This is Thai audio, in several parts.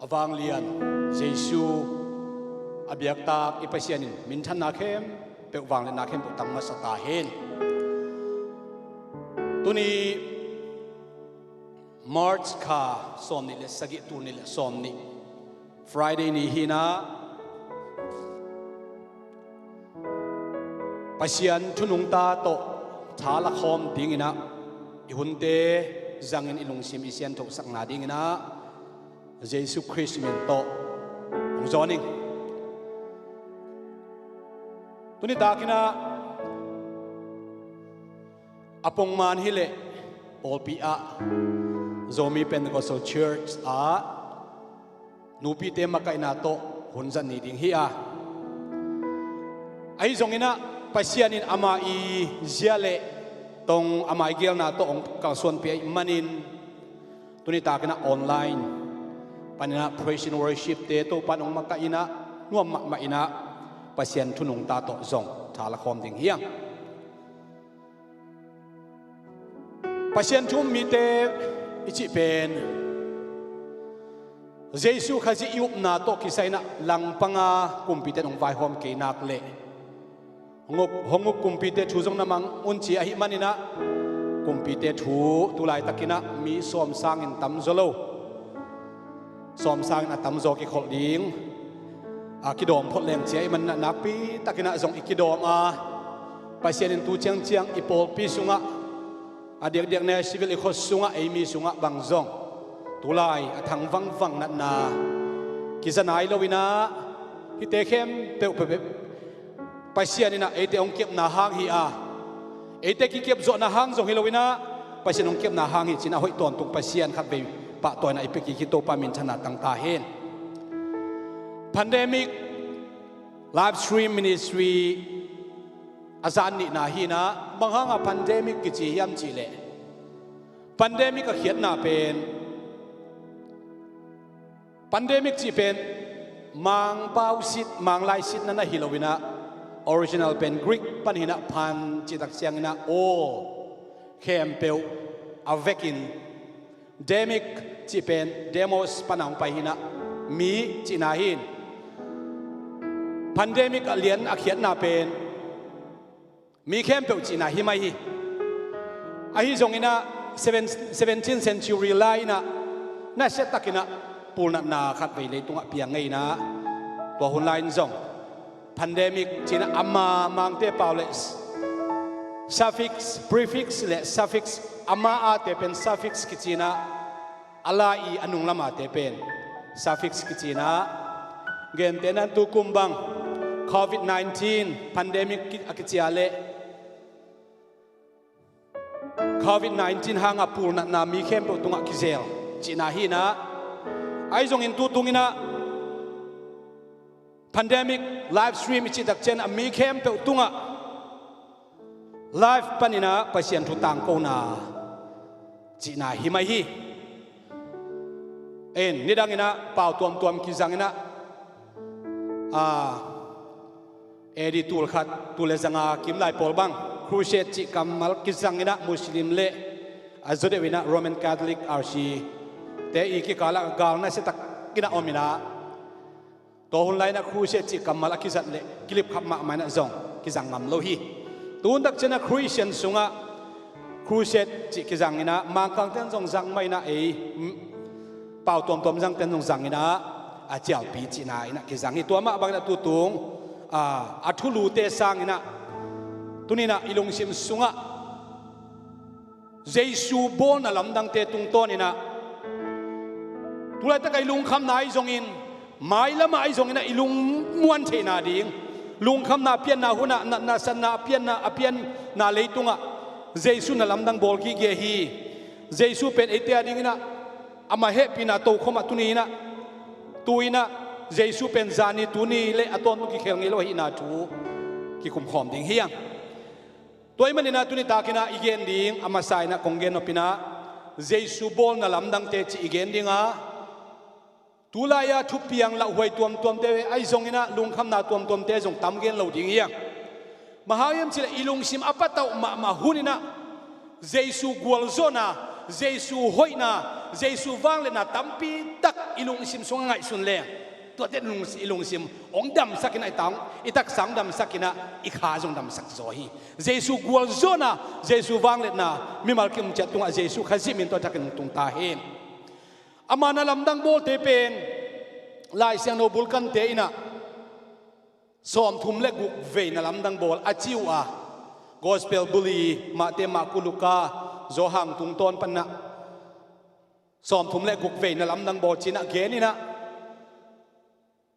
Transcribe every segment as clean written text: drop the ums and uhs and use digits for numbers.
avang lian Jesu abiak tak ipasianin mintan nakem pe wang le nakem utang masata hen tuni March ka somni le sagi tu ni le somni Friday ni hina pasian tunung ta to thala khom dingina ihunte zangin ilungsim isian to sakna dingina Jesu Christ min to ong zoning tuni dakina apong man hile polpia zomi Pentecostal Church nupi te makaina to hunzan ni ding hi ai zongina pasianin ama i ziale tong ama igel na to ong kalson pi manin tuni takina online panina praise and worship te to panong makaina nuam maina pasian tunung ta to zong thala khom ding hiang pasian tum mi te ichi pen Jesu khazi yup na to kisaina langpanga kumpite ong vai hom ke nak le honguk kumpite thu jong namang unchi ahi manina kumpite thu tulai takina mi som sangin tam zolo som sang na tam zo ki khol ding akidom phot leng che man na pi takina jong ikidom pasienin tu chiang chiang ipol pi sunga adek dek ne civil i khos sunga mi sunga bang zong tulai athang wang wang na kizanai lowina hi te khem pe pe pasianina ete ong kep na hang hi ete ki kep zo na hang zong hilowina pasian ong kep na hang hi china hoi ton tung pasian khat be pa toina ipeki ki to pa min thana tang ta hen pandemic live stream ministry azan ni na hi na manghanga pandemic ki chi yam chi le pandemic a khiat na pen pandemic chi pen mang pau sit mang lai sit na na hilowina original pen Greek panhina pan chitak siangina all kempeu avekin demic chi pen demos panang pahina mi chinahin pandemic alian akhiat na pen mi kempeu china hi mai hi ahi zongina 17th century laina na setakina pulna na khat vei le tunga piang ngei na to hun line zong pandemic china ama mangte paules suffix prefix le suffix ama te pen suffix kichina ala I anung lama te pen suffix kichina gen tenan tu kumbang COVID-19 pandemic akichiale COVID-19 hanga pulna na mi khem po tunga kizel china hina ai zong in tu tungina pandemic live stream ichi dak chen ami khem pe tunga live panina pasien thu tang ko na china hi mai hi en nidangina pau tuam ki zangina edi tul khat tule zanga kim lai pol bang crusade chi kamal ki zangina muslim le azode wina roman catholic rc te I ki kala gal na se tak kina omina to hun lai na crusade chi kamal akizat le clip khap ma mana zong ki zang ngam lo hi tun dak chena christian sunga crusade chi ki zangina mang kang ten zong zang mai na pau tom zang ten zong zangina a chiao pi chi na ina ki zang hi to ma bang na tu tung athulu te sangina tunina ilung sim sunga Jesu bon nalamdangte tung tonina tulai ta kai lung kham nai zong in mai lama ai zong ina ilung muan the na ding lung kham na pian na huna na san na apian na leitunga Jesu na lamdang bol ki ge hi Jesu pen etia ding ina ama he pina to khoma tunina tuina Jesu pen zani tuni le aton ki khel ngi lo hi na thu ki kum khom ding hiang toy manina tuni takina igen ding ama sai na kongen opina Jesu bol na lamdang te chi igen dinga tulaya thupiang la huai tuam te ai zong ina lung kham na tuam te zong tam gen lo ding hiang mahayam chila ilung sim apatau ma hunina Jesu gwal zona Jesu hoina Jesu vang le na tampi tak ilung sim sung ngai sun le to te ilung sim ong dam sakina itang itak sang dam sakina ikha jong dam sak zo hi Jesu gwal zona Jesu vang le na mi mal kim chat tunga Jesu khazim in to takin tung ta hen amana lamdang bol te pen lai siang no bulkan te ina som thum le guk ve na lamdang bol achiu a gospel buli ma te ma kuluka zo hang tung ton panna som thum le guk ve na lamdang bol china gen ina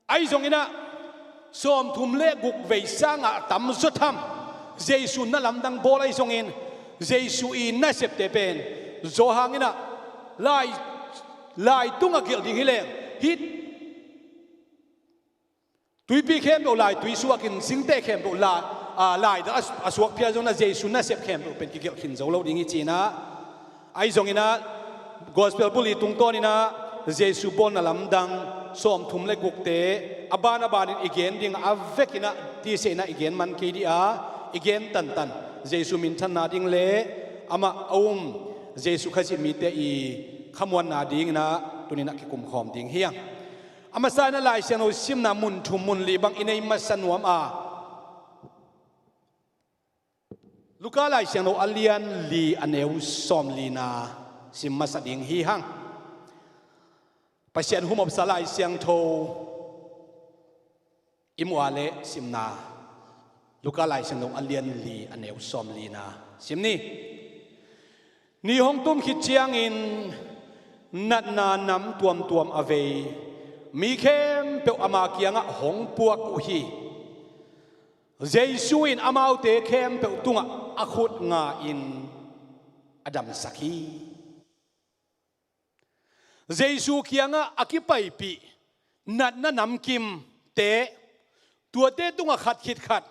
ai zong ina som thum le guk ve sanga tam zo tham Jesu na lamdang bol ai zong in Jesu in na sep te pen zo hang ina lai tunga gel ding hileng hit tui pi khem do lai tui suakin singte khem do la lai da asuak pia zona Jesu na sep khem do pen ki gel khin zo lo ding I china ai zong ina gospel buli tung ton ina Jesu bon na lamdang som thum le guk te abana banin igen ding avekina ti se na igen man ke dia igen tan tan Jesu min than na ding le ama Jesu khaji mi te I khamwan na ding na tunina ki kum khom ding hiang amasa na lai siang no sim na mun thum mun li bang inei masanuam a luka lai siang no alian li aneu som li na sim masading hi hang pasian humop salai siang tho imwale simna luka lai siang no alian li aneu som li na simni ni hong tum khit chiang in nat na nam tuam ave mi khem pe ama kianga hong puak u hi Jesu in amau te khem pe tunga akhut nga in adam sakhi Jesu kianga akipai pi nat na nam kim te tua te tunga khat khit khat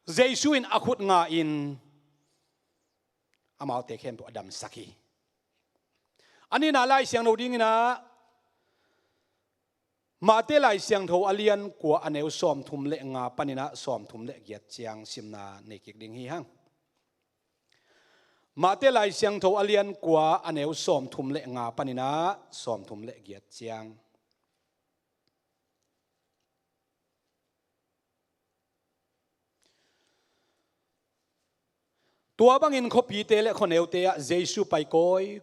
Jesu in akhut nga in amau te khem pe adam sakhi ani na lai siang no ding ina ma te lai siang tho alian kwa aneu som thum le nga panina som thum le giat chiang simna nekik ding hi hang ma te lai siang tho alian kwa aneu som thum le nga panina som thum le giat chiang tua bangin khopi te le khoneu te a Jesu pai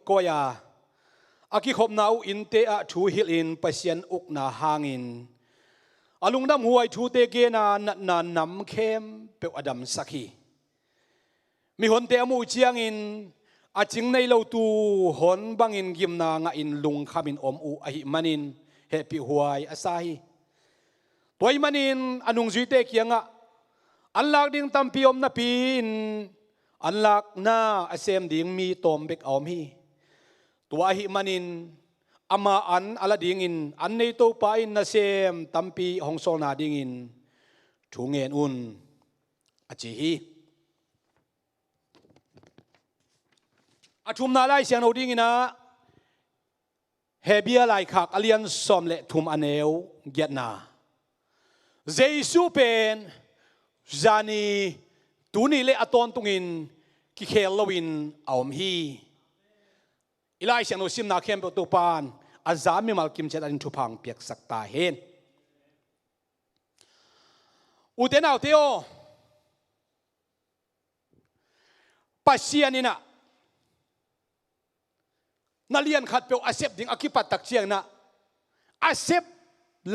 koya aki khop nau in te a thu hil in pasian uk na hangin alung dam huai thu te ge na nam khem pe adam sakhi mi hon te amu chiang in a ching nei lo tu hon bangin gim na nga in lung khamin om u a hi manin happy huai asahi toy manin anung zui te kianga anlak ding tampi om na pin anlak na asem ding mi tom bek om hi tua hi manin ama an ala ding in an nei to pa in na sem tampi hong sol na ding in thungen un achi hi athum na lai siang no ding ina hebia lai khak alian som le thum aneu get na Jesu pen zani tuni le aton tungin ki khel lowin aom hi ilai siang no sim na khem to pan azami mal kim chet an thu phang piak sakta hen uten au teo pasianina nalian khat pe asep ding akipat tak chiang na asep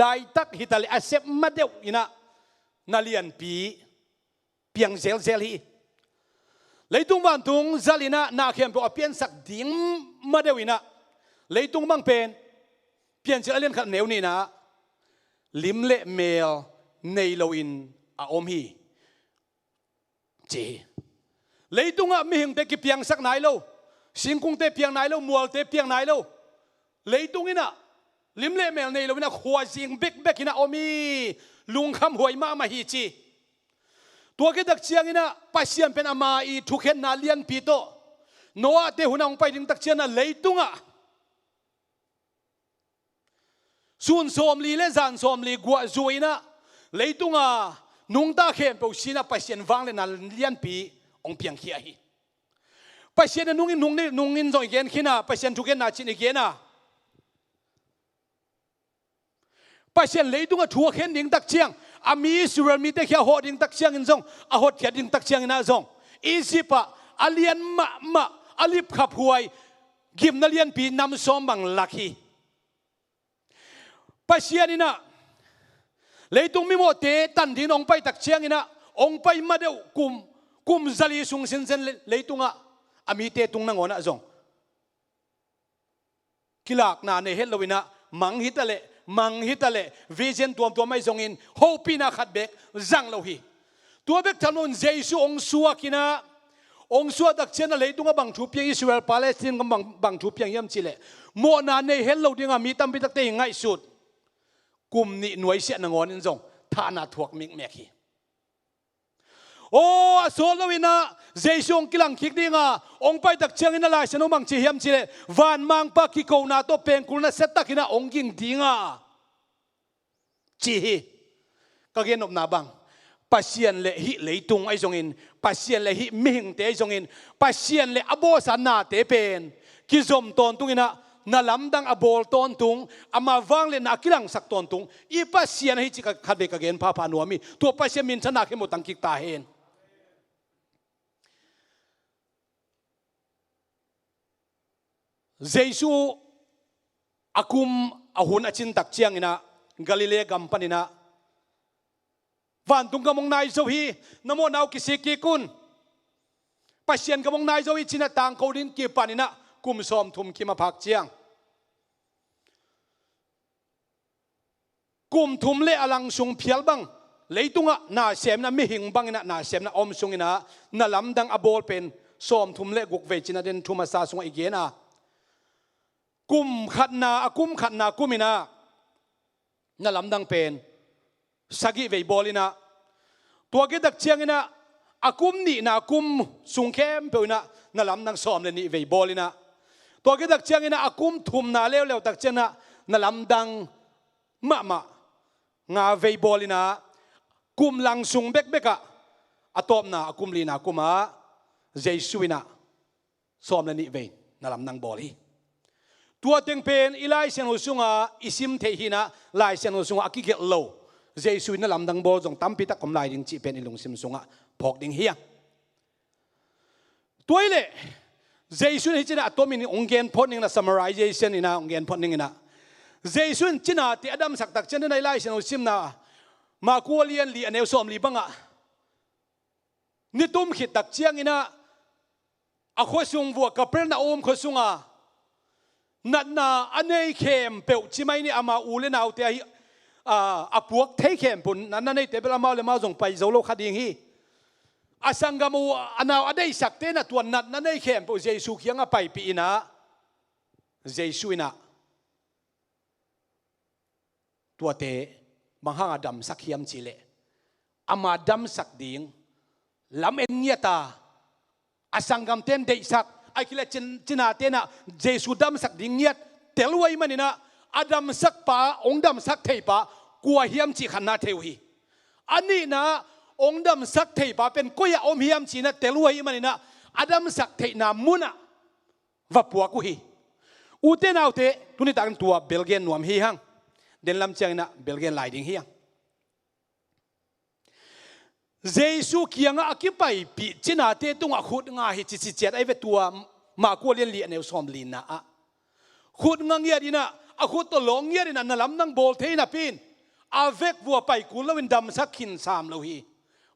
lai tak hitali asep madeu ina nalian pi piang zel hi leitung ban tung zalina na khem pe apian sak ding madewina leitung mang pen pian zel alian khat neu ni na lim le mel nei lo in a om hi che leitung a mi hing te ki piang sak nai lo singkung te piang nai lo mual te piang nai lo leitung ina lim le mel nei lo ina khwa jing bek ina omi lung kham huai ma hi chi tua ke dak chiang ina pasian pen ama I thukhen na lian pi to noa te hunang pai ding tak chian na leitunga sun som li le zan som li gwa zuina leitunga nung ta khem pe sina pasian wang le na lian pi ong piang hi pasien na nungin zong igen khina pasien thuken na chin igen na pasien leidunga thua khen ding tak chiang ami sural mi te khia ho ding tak chiang in zong a hot khia ding tak chiang ina zong isipa alian ma alip khap huai gim na lian pi nam som bang lakhi pasien ina leitung mi mo te tan din ong pai tak chiang ina ong pai ma deu kum zali sung sin sen leitunga ami te tung na ngona zong kilak na ne helowina mang hitale vision tuam mai zong in hope na khat bek zang lo hi tua bek thanon Jesu ong suakina ong suat dak chen leitunga bang thu piang Israel Palestine gam bang thu piang yam chile mo na ne hello dinga mi tam bi tak te ngai sut kum ni nuai sia na ngon in zong tha na thuak mik mek hi o solowina Jesu ong kilang khik dinga ong pai tak chiang ina lai sano mang chi hiam chile van mang pa ki ko na to pengkul na set takina ong ging dinga chi hi ka gen op na bang pasien le hi leitung ai zong in pasien le hi ming te ai zong in pasien le abo san na te pen ki zom ton tungina nalamdang abol ton tung ama wang le na kilang sak ton tung I pasien hi chi ka khabe ka gen pa nuami to pasien min chana ke mo tangkik ta hen Jesu akum ahun achin tak chiang ina Galilea gampanina van tung kamong nai zo hi namo nau kisiki kun pasien kamong nai zo hi china tang ko din ki panina kum som thum ki ma phak chiang kum thum le alang sung phial bang leitunga na sem na mi hing bang ina na sem na om sung ina na lamdang abol pen som thum le guk ve china den thuma sa sung igena kum khatna kumina na lamdang pen sagi ve bolina tua ge dak chiang ina akum ni na kum sungkem peuna na lamdang som le ni ve bolina tua ge dak chiang ina akum thum na lew tak chena na lamdang ma nga ve bolina kum lang sung beka atop na akum lina kuma Jesu ina som le ni ve na lamdang boli tua teng pen ilai sen usunga isim the hina lai sen usunga akike lo Jesu na lamdang bol jong tampi ta kom lai ding chi pen ilung sim sunga phok ding hiya toile Jesu hi china atomin onggen phoning na summarization ina onggen phoning ina Jesu china ti adam sak tak chen na lai sen usim na ma kualian li aneu som li banga ni tum khit tak chiang ina a khosung bua kapel na khosunga na anei khem peu chimai ni ama ule nau te hi apuak thei khem pun nan nei te bela ma le ma jong pai zo lo khading hi asangamu anau adei sakte na tuan nat na nei khem po Jesu khianga pai pi ina Jesu ina tuate manghang adam sakhiam chile ama dam sak ding lam en nyata asangam ten dei sak ai kila china tena Jesu dam sak ding nyat telwai manina adam sak pa ong dam sak thei pa kwa hiam chi khanna theuhi ani na ong dam sak thei pa pen koya om hiam chi na telwai manina adam sak thei na muna vapua ku hi uten autte tuni tak tua belgen nuam hi hang den lam chang na belgen lai ding hi hang Jesu kianga akipai pi china te tunga khut nga hi chi chi chet ai ve tua ma ko lian li aneu som lina a khut nga ngia dina a khut to long ngia dina na lam nang bol theina pin a vek bua pai kul lawin dam sak khin sam lo hi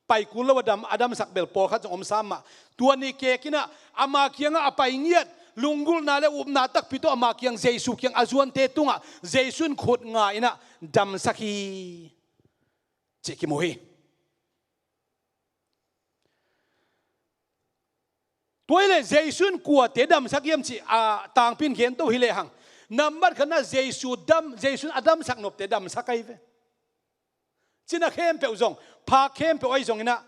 pai kul law dam adam sak bel por kha om sam ma tua ni ke kina ama kianga apai ngiat lungul na le up na tak pito ama kiang Jesu kiang azuan te tunga Jesun khut nga ina dam sakhi chi ki mo hi toile Jesun kuwa te dam sakiam chi a tang pin gen to hile hang number khana Jesun adam sak nop te dam sakai ve china khem pe zong pha khem pe oi zong ina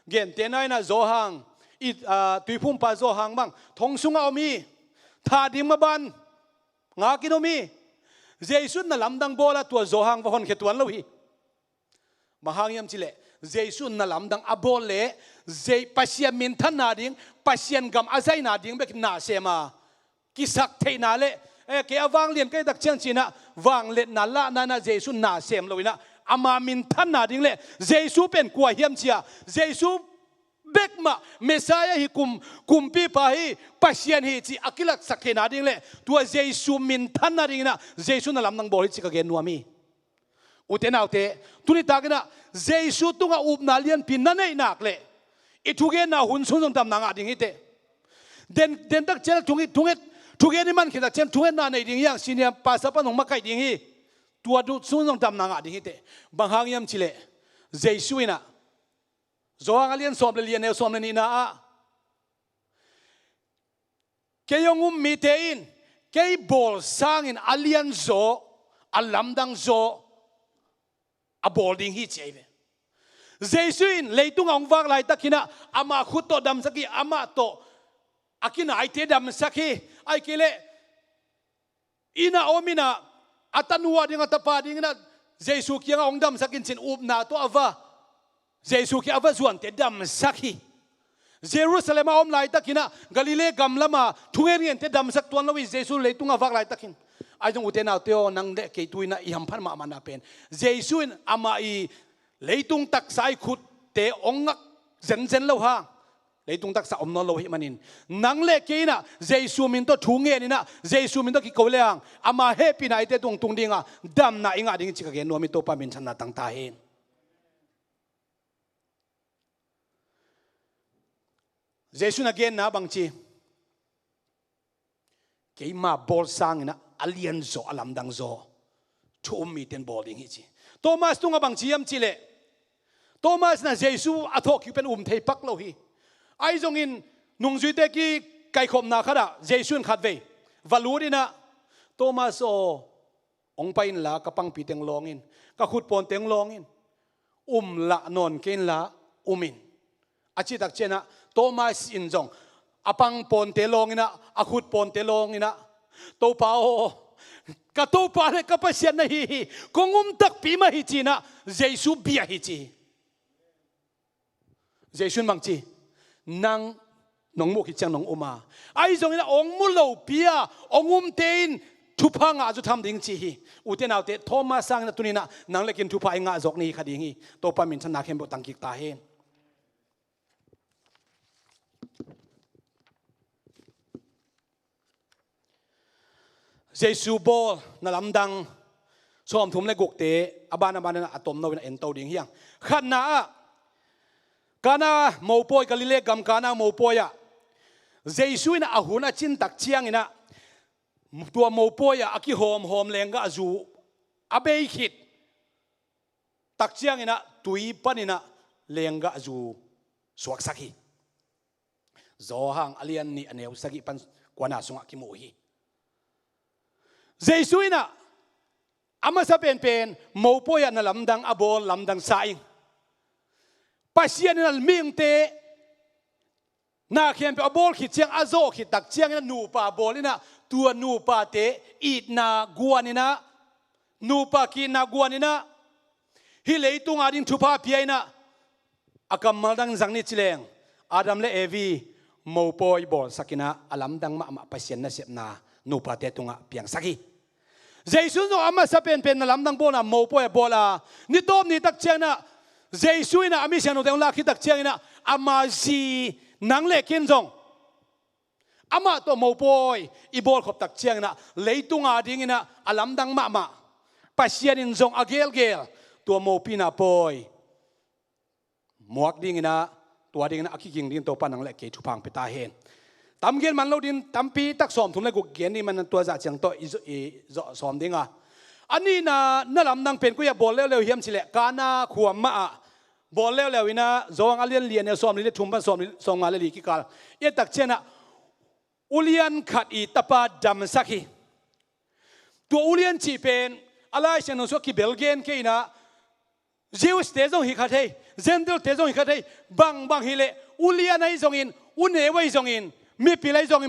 gen te nai na zo hang I tuipum pa zo hang bang thong sunga omi tha dim ban nga kinomi Jesun na lamdang bola tua zo hang va hon khetuan lo hi mahang yam chile Jesu na lamdang abole je pasien min than na ding pasien gam azai na ding bek na sema kisak thei na le ke awang lian kai dak chang china wang let na la na Jesu na sem loina ama min than na ding le Jesu pen kwa hiam chia Jesu bek ma Messiah hi kumpi pa hi pasien hi chi akilak sakhe na ding le tua Jesu min than na ding na Jesu na lamdang bol hi chi ka gen nuami uten autte tuni tagina Jesu tunga upna lian pin na nei nak le ithuge na hun sun tam na nga ding ite den tak chel thuge ni man khida chen thuge na nei ding yang sinia pasa pa nong makai ding hi tua du sun tam na nga ding ite bang hang yam chile Jesu ina zoang alian som le lian ne som le ni na a ke yong mi te in ke bol sang in alian zo alamdang zo a bolding hi chebe Jesu in leitung ong wak lai takina ama khuto dam saki ama to akina aite dam saki ai kele ina omina atanwa ding atapa ding na Jesu ki ong dam sakin chin up na to ava Jesu ki ava zuan te dam saki Jerusalem om lai takina Galile gamlama thungen ngen te dam sak tuan lawi Jesu leitung awak lai takin ai jong uten au teo nang de ke tuina i ham phan ma mana pen Jesu in ama i leitung tak sai khut te ongak zen lo ha leitung tak sa om no lo hi manin nang le ke na Jesu min to thunge ni na Jesu min to ki ko leang ama happy na ite tung dinga dam na inga ding chi ka ge no mi to pa min chan na tang ta hen Jesu na gen na bang chi ke ma bol sang na alien zo alamdang zo thu mi ten boarding hi chi Thomas tunga bang chiam chile Thomas na Jesu athok ki pen thei pak lo hi ai jong in nung zui te ki kai khom na khara Jesu khat ve valurina Thomas o ong pain la ka pang pi teng longin ka khut pon teng longin la non ken la umin achi tak chena Thomas in jong apang pon te longina akhut pon te longina to pa o ka to pa le ka pasien na hi kongum tak pi ma hi chi na Jesu bia hi chi Jesu mang chi nang nong mo ki chang nong uma ai jong ina ong mu lo pia ongum tein thupa nga ju tham ding chi hi uten autte Thomas sang na tunina nang lekin thupa nga jok ni khading hi to pa min chan na khem bo tang ki ta he Jesu bol na lamdang som thum le guk te abana atom no en to ding hiang khat na kana mo poi Galile gam kana mo poya Jesu ina ahuna chin tak chiang ina tua mo poya aki hom lenga azu abei khit tak chiang ina tui panina lenga azu suak saki zo hang alian ni aneu saki pan kwana sunga ki mo hi Jesu ina ama sa pen mo poya na lamdang abol lamdang saing pasien na ming te na khem pe abol khit chiang azo khit tak chiang na nu pa bolina tua nu pa te it na guanina nu pa ki na guanina hi leitung ading thupa piaina akamal dang jangni chileng Adam le Evi mo poi bol sakina alamdang ma pasien na sepna nu pa te tunga piang saki Jesu no ama sa pen na lamdang bola mo poi bola ni tom ni tak chiang na Jesu ina ami siano teng la khitak chiang ina ama si nang le kin jong ama to mo poi I bol khop tak chiang ina leitunga ding ina alamdang ma pasien in jong agel to mo pina poi muak ding ina tua ding ina akiking ding to panang le ke thupang peta hen tam gen man lo din tampi tak som thum le gu gen ni man tua za chiang to I zo som dinga ani na lamdang pen ku ya bol le hiam chile kana khuam ma bol le ina zong alian lian ne som li thum ban som ngale li ki kal ye tak chena ulian khat I tapa dam sakhi to ulian chi pen alai chen so ki belgen ke ina Jews te jong hi khat hei Gentile te jong hi khat hei bang hi le ulian ai jong in une wai jong in มีปีไรจง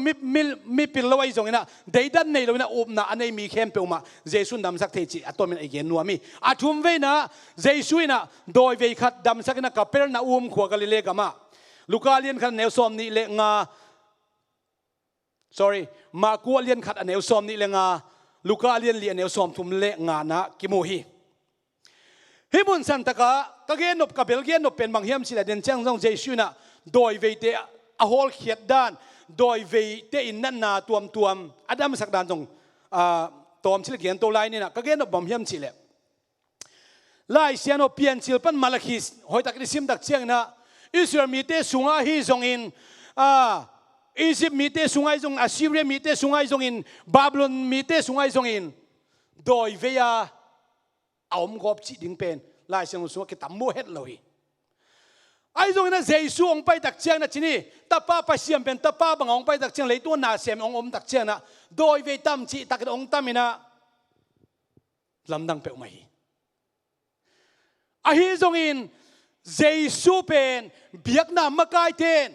มีปีละไว้จงนะเดี๋ยวดันในเราเนี่ยอุบนะอันนี้มีเข้มเปียวมาเยซูดำสักเทจิอัตโตมันไอเกนนัวมีอาทุ่มเวนะเยซูนะโดยเวขัดดำสักนะกับเปรนะขวากะลิเลกามาลูกาเลียนขัดแนวซอมนี่เลงา sorry มากัวเลียนขัดแนวซอมนี่เลงาลูกาเลียนเลียนแนวซอมทุ่มเลงานะกิโมฮีฮิมุนสันตะกะกะเกนบกะเบลเกนบเป็นบางเฮียมสิละเดนเจ้งจงเยซูนะโดยเวเตอโฮลเขียดด้านโดยเวเตอินนั่นนาตัวมอดัมสักดานจงตัวมชิลเกียนตัวไลนี่นะก็เกนบบอมเฮียมชิลไลเซียนอเปียนชิลปันมาลาคิสหอยตักดิซิมตักเชียงนะอิสราเอลมีเตสุงาฮีจงอินอียิปต์มีเตสุงาจงอัสซีเรียมีเตสุงาจงอินบาบิโลนมีเตสุงาจงอินโดยเวียเอามกอบจิดิงเป็นไลเซียนสุงาคิดตั้มโมเฮ็ดเลยไอ้ตรงนั้นเยซูองไปตักเชียงนะที่นี่ตาป้าไปเสียมเป็นตาป้าบางองไปตักเชียงเลยตัวนาเสียมองตักเชียงนะโดยเวตัมจีตักองตัมินะลำดังเปล่าไหมไอ้ตรงนี้เยซูเป็นเบียกน้ำมากายเทน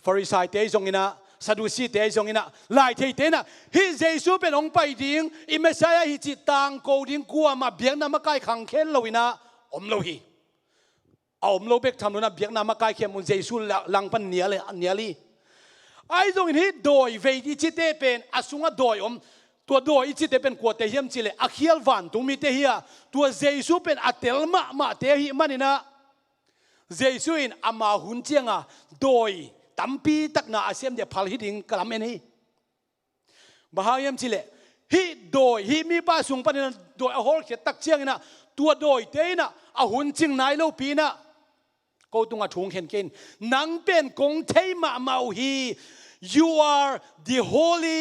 ฟาริสัยเตยตรงนี้นะซาดูซีเตยตรงนี้นะลายเทยเตนะฮิเยซูเป็นองไปดิ้งอิเมสายฮิจิตังโกดิ้งกัวมาเบียกน้ำมากายขังเข็นเราวินะอมเราฮีเอาโลเบกทำนู่นนะเบียกน้ำมาใกล้เขียมุนเยซูลังปันเนียเลยไอ้ตรงนี้โดยเวทีจิตเตเป็นอาสุงะโดยตัวโดยจิตเตเป็นกวดเทียมจิเลอาเคียลวันตรงมีเทียตัวเยซูเป็นอัตเตลมาเทียมันนี่นะเยซูอินอามาหุนเจียงอ่ะโดยตั้มปีตักนาอาเซียมเดียพัลฮิดิงกลัมเอ็นฮีบ้าเยี่ยมจิเลฮิโดยฮิมีป้าสุงปันนี่นะโดยอาโฮลเขียตักเชียงนะตัวโดยเตนะอาหุนจิงนายโลปีนะก็ตุงอาชงเห็นกินนังเป็นกงเทมาเมาฮี you are the holy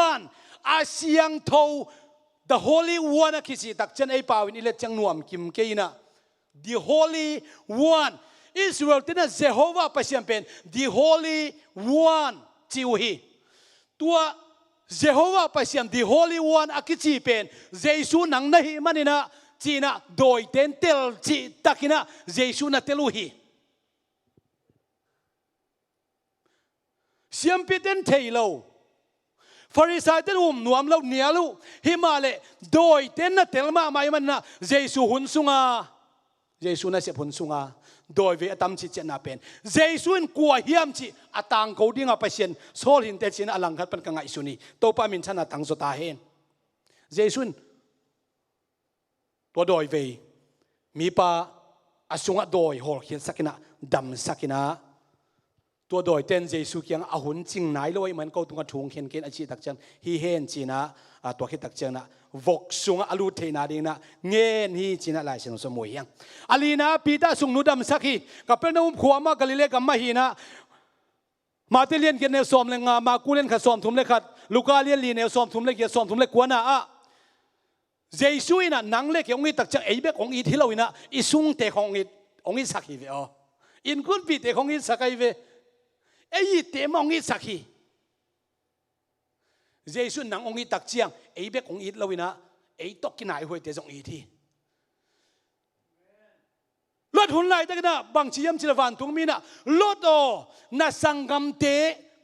one อาเซียงโต the holy one คิดสิตักเจนไอป่าวินิเลจังนวมกิมเกยนะ the holy one อิสราเอลที่นั่นเยโฮวาไปเสียงเป็น the holy one จิวฮีตัวเยโฮวาไปเสียง the holy one อาคิดสิเป็นเยซูนังนะฮีมันนี่นะจีน่ะโดยเต็นเตลจีตักินะเยซูน่ะเตลุฮีเสียมพิเตนเทโลฟาริสัยเตลุมนวมเราเนียลุฮิมาเลโดยเต็นน่ะเตลมาไม่มันนะเยซูหุนสุงาเยซูน่ะเสียหุนสุงาโดยเวตัมจิเจน่ะเป็นเยซูนกัวเฮียมจิอาตังเขาดิ้งอาไปเชียนโซลินเตจินะอลังคัดเป็นกังไงสุนีโตปามินชนะตังสตาเฮนเยซูนตัวโดยเวมีปาอสุงะโดยหอเขียนสักนะดำสักนะตัวโดยเต้นเยซูเกียงอาหุนจริงไหนเลยเหมือนเขาตุงกระทุงเขียนเกณฑ์อาชีตักเจนฮีเฮนจีนะตัวคิดตักเจนนะวกสุงะอลูเทนาดีนะเงินฮีจีนะลายเสียงสมุยยังอาลีนะปีตาสุงนุดำสักฮีกับเป็นนุ่มขวามากะลิเลกับมาฮีนะมาเตเลียนเกณฑ์เนวซอมเลงามากูเลียนขัดซอมทุ่มเลขัดลูกาเลียนลีเนวซอมทุ่มเลเกียซอมทุ่มเลกวนนะเยซูอินะนังเล็กองค์ตักจังไอเบกองค์ที่เราอินะอิสุงเตขององค์สักฮีเวออินกุนปีเตขององค์สักฮีเวไอ้เตมองค์สักฮีเยซูนังองค์ตักจังไอเบกองค์เราอินะไอตกกินไหนหัวเตจงอีที่รถหุ่นไหลตะกันนะบางชียมจิลวันตุงมีนะรถโอนาสังกัมเต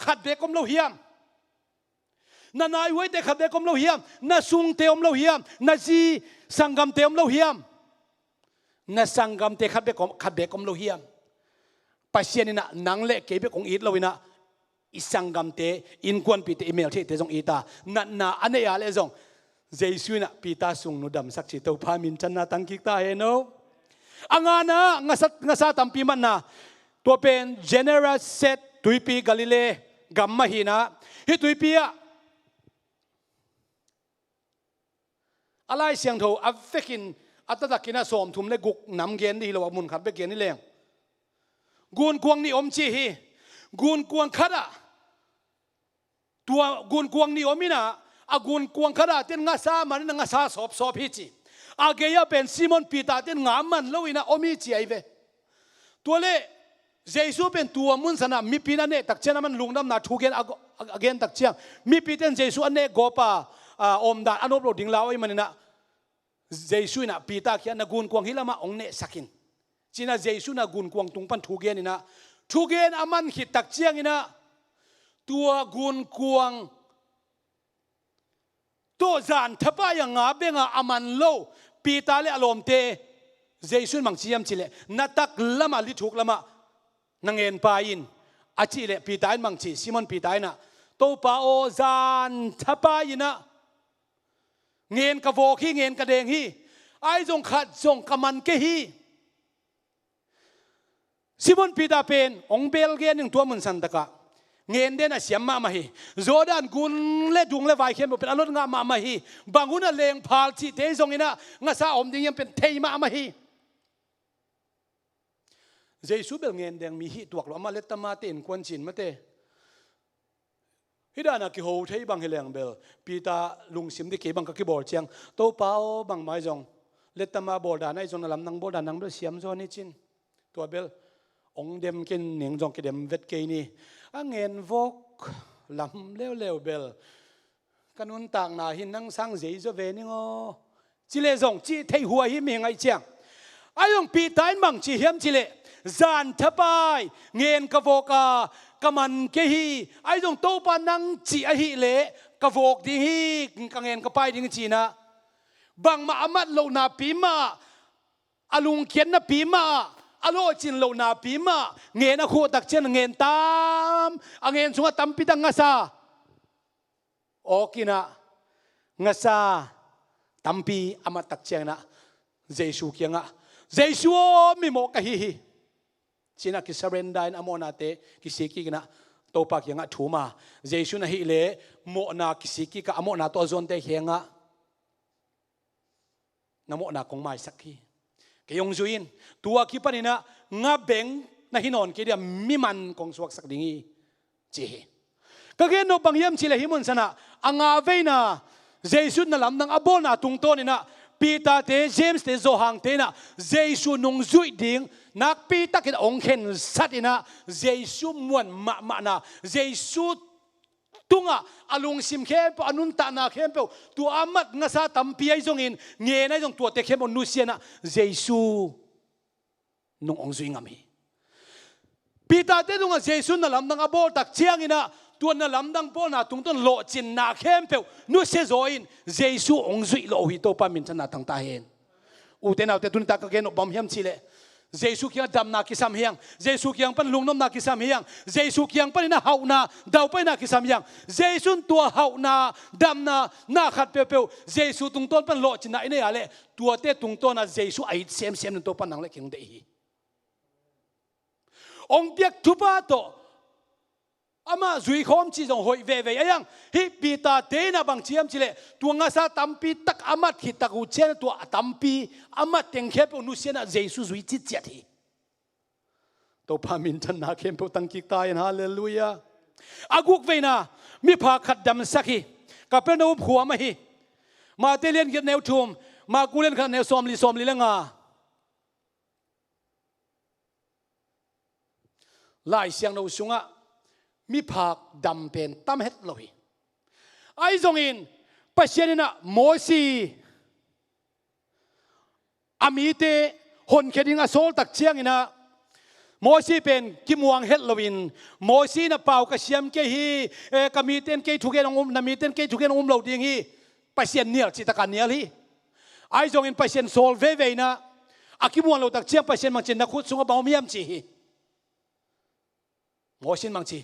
ขัดเบกอมเราเฮียมนาไอไว้แต่ขัดเบกอมเราเฮียมนาซุงเตอมเราเฮียมนาจีสังกัมเตอมเราเฮียมนาสังกัมเตขัดเบกอมเราเฮียมปัจเจียนนะนังเล็กเก็บของอีทเราวินะอิสังกัมเตอินควนปีเตอีเมลที่เตจงอีตานาอันนี้อะไรจงเยซูนะปีตาสุงนุดำสักชิตเอาพามินจันนาตังกิกตาเฮโนอังานะงาซาตัมปีมันนะตัวเป็น general set ตุยปีกาลิเลกัมมาฮีนะฮิตุยปีอะอะไรเสียงโถอัฟเฟกินอัตตะกินะสอมทุมเลกุกน้ำเกณฑ์ดีเราว่ามุนขัดไปเกณฑ์นี่แรงกูนกวงนี่อมจีฮีกูนกวงขัดอะตัวกูนกวงนี่อมินะอากูนกวงขัดอะเต้นงาซามันงาซาสอบฮิจิอาเกียเป็นซิมอนปีตาเต้นงามันแล้วอินะอมิจีไอเวตัวเล่เยซูเป็นตัวมุนสนะมีปีนั่นเองตักเชนมันลุงดำนาทูเกนอาเกนตักเชียงมีปีเต้นเยซูอันเนกโกปาอมดาอันอบโรดิ่งลาวไอ้มันนะเยซูน่ะปีตาเขียนนักกุนกวงฮิลามาองเนสักินจีน่ะเยซูน่ะกุนกวงตุงปันทูเกนนี่นะทูเกนอามันขิดตักเชียงนี่นะ ตัวกุนกวงตัวจานทับยังงาเบงอามันโลปีตาเลอารมณ์เตเจสุนมังชียมจิเลนัตักละมาลิทุกละมานังเงินปายินอาจิเลปีตาอินมังชีซิมอนปีตาอินะตัวปาโอจานทับยินะเงินกะโวฮีเงินกะเดงฮีไอจงขัดจงกะมันเกฮีซิมอนปีตาเป็นองเบลเกนยังตัวมันสันตะกะเงินเดน่ะเสียมมาฮีโจดานกุนเลดุงเลไวเข้มเป็นอารมณ์งามาฮีบางคนน่ะเลงพาลจีเตจงอินะงาซาอมดิยังเป็นเทยมาฮีเจสุเบลเงินแดงมีฮิตัวกลัวมาเลตมาเตนควนจินมาเตฮิดานักกิโฮเทยบังเฮเลงเบลปีตาลุงซิมดิเกบังกักกิบอลเชียงโตเปาบังไม้จงเลตมาบอลดานไอจงนลำนังบอลดานังเบลเสียมจอนี่จินตัวเบลองเดมกินหนิงจงกิเดมเวทเกนี่เงินวกลำเร็วเบลกันอุนต่างนาหินนั่งสร้างเจจะเวนิงอจิเลจงจีเทยหัวหิมยังไงเชียงไอจงปีตาอินบังจีเฮียมจิเลจานทับายเงินกโวกากมันเกฮีไอจงโตปานังจีอหิเลกโวกดีฮีกังเงินกไปดิงจีนะบางมาอามัดโลนาปีมาอลุงเขียนนาปีมาอโลจินโลนาปีมาเงินอโคตักเชนเงินตามเงินสุงตัมปิดังงาซาโอกินะงาซาตัมปีอามัดตักเชนนะเจสุเกียงะเจสุมีโมกะฮีชินักกิสเรนดายนอโมนาเตกิสิกินะโตปักยังะถูมาเจสุนะฮิเลโมนากิสิกิกะอโมนาตัวจนเตเฮียงะนโมนาคงไม่สักทีเกยงจุอินตัวคิปนินะงาเบงนะฮินอนกิเดียมิมันคงสวกสักดิ่งจีก็เกนโนบังยมชิเลฮิมุนสนะอังอาเวนะเจสุนะลำนังอโบนาตุงโตนี่นะปีตาเตเจมส์เตโซฮังเตนะเจสุนงจุยดิ่งนักปีตักกินองเข็นสัตย์นะเจสุมวนมานะเจสุตุงอาลุงซิมเข้มปอนุนตานาเข้มเปตัวอามัดงาซาตัมปีไอจงอินเงี้ยไอจงตัวเตเข้มอนุเซียนะเจสุนงองจุยงามีปีตาเตตุงเจสุนั่นลำดังอโบตักเชียงอินะตัวนั่นลำดังปอนาตุงต้นโลจินนาเข้มเปนุเซโซอินเจสุองจุยโลหิตโตปามินชนะตั้งตาเห็นอุเทนเอาเตตุนตากเกนอบอมเฮียมชิเลเจสุกี้ดำนาคิสามเฮียงเจสุกี้ปันลุงน้ำนาคิสามเฮียงเจสุกี้ปันน่ะเฮานาดาวไปนาคิสามเฮียงเจสุนตัวเฮานาดำนาหน้าขัดเปียวเจสุตุงต้นปันโลจินนาอินเนียเลตัวเตตุงต้นน่ะเจสุไอเซมนั่นตัวปันนังเล็กยังเดียองเปียกทุบะโตอามาจุยคอมจีจงหอยเวยังฮิปีตาเตนะบางเชียมจิเลตัวงาซาตัมปีตักอามัดฮิตักอุเชนตัวตัมปีอามัดเต็งเข้มนุเซียนะเจสุจุยจิตเจตีตัวพามินทันนาเข้มตั้งกิตายฮาเลลูยาอากุกเวนะมีพาขัดดำสักฮีกับเป็นอุบหัวมาฮีมาเตเลียนกันแนวชุมมากูเล่นกันแนวซอมลีละงาไล่เสียงเราสุงะมีผักดำเป็นตั้มเฮ็ดเลยไอ้จงอินปัจเจกนะโมซีอามีเตหนเคดิงอาโซลตักเชียงอินะโมซีเป็นกิมวงเฮ็ดเลยโมซีนะเป่ากระเชียมเกฮีกมีเต้นเกทุกเกนองนามีเต้นเกทุกเกนองเราดิ่งฮีปัจเจกเนี่ยจิตการเนี่ยฮีไอ้จงอินปัจเจกโซลเวนะอากิมวงเราตักเชียงปัจเจกมังเจนนักขุดสุงบ่าวมียมจีโมซินมังจี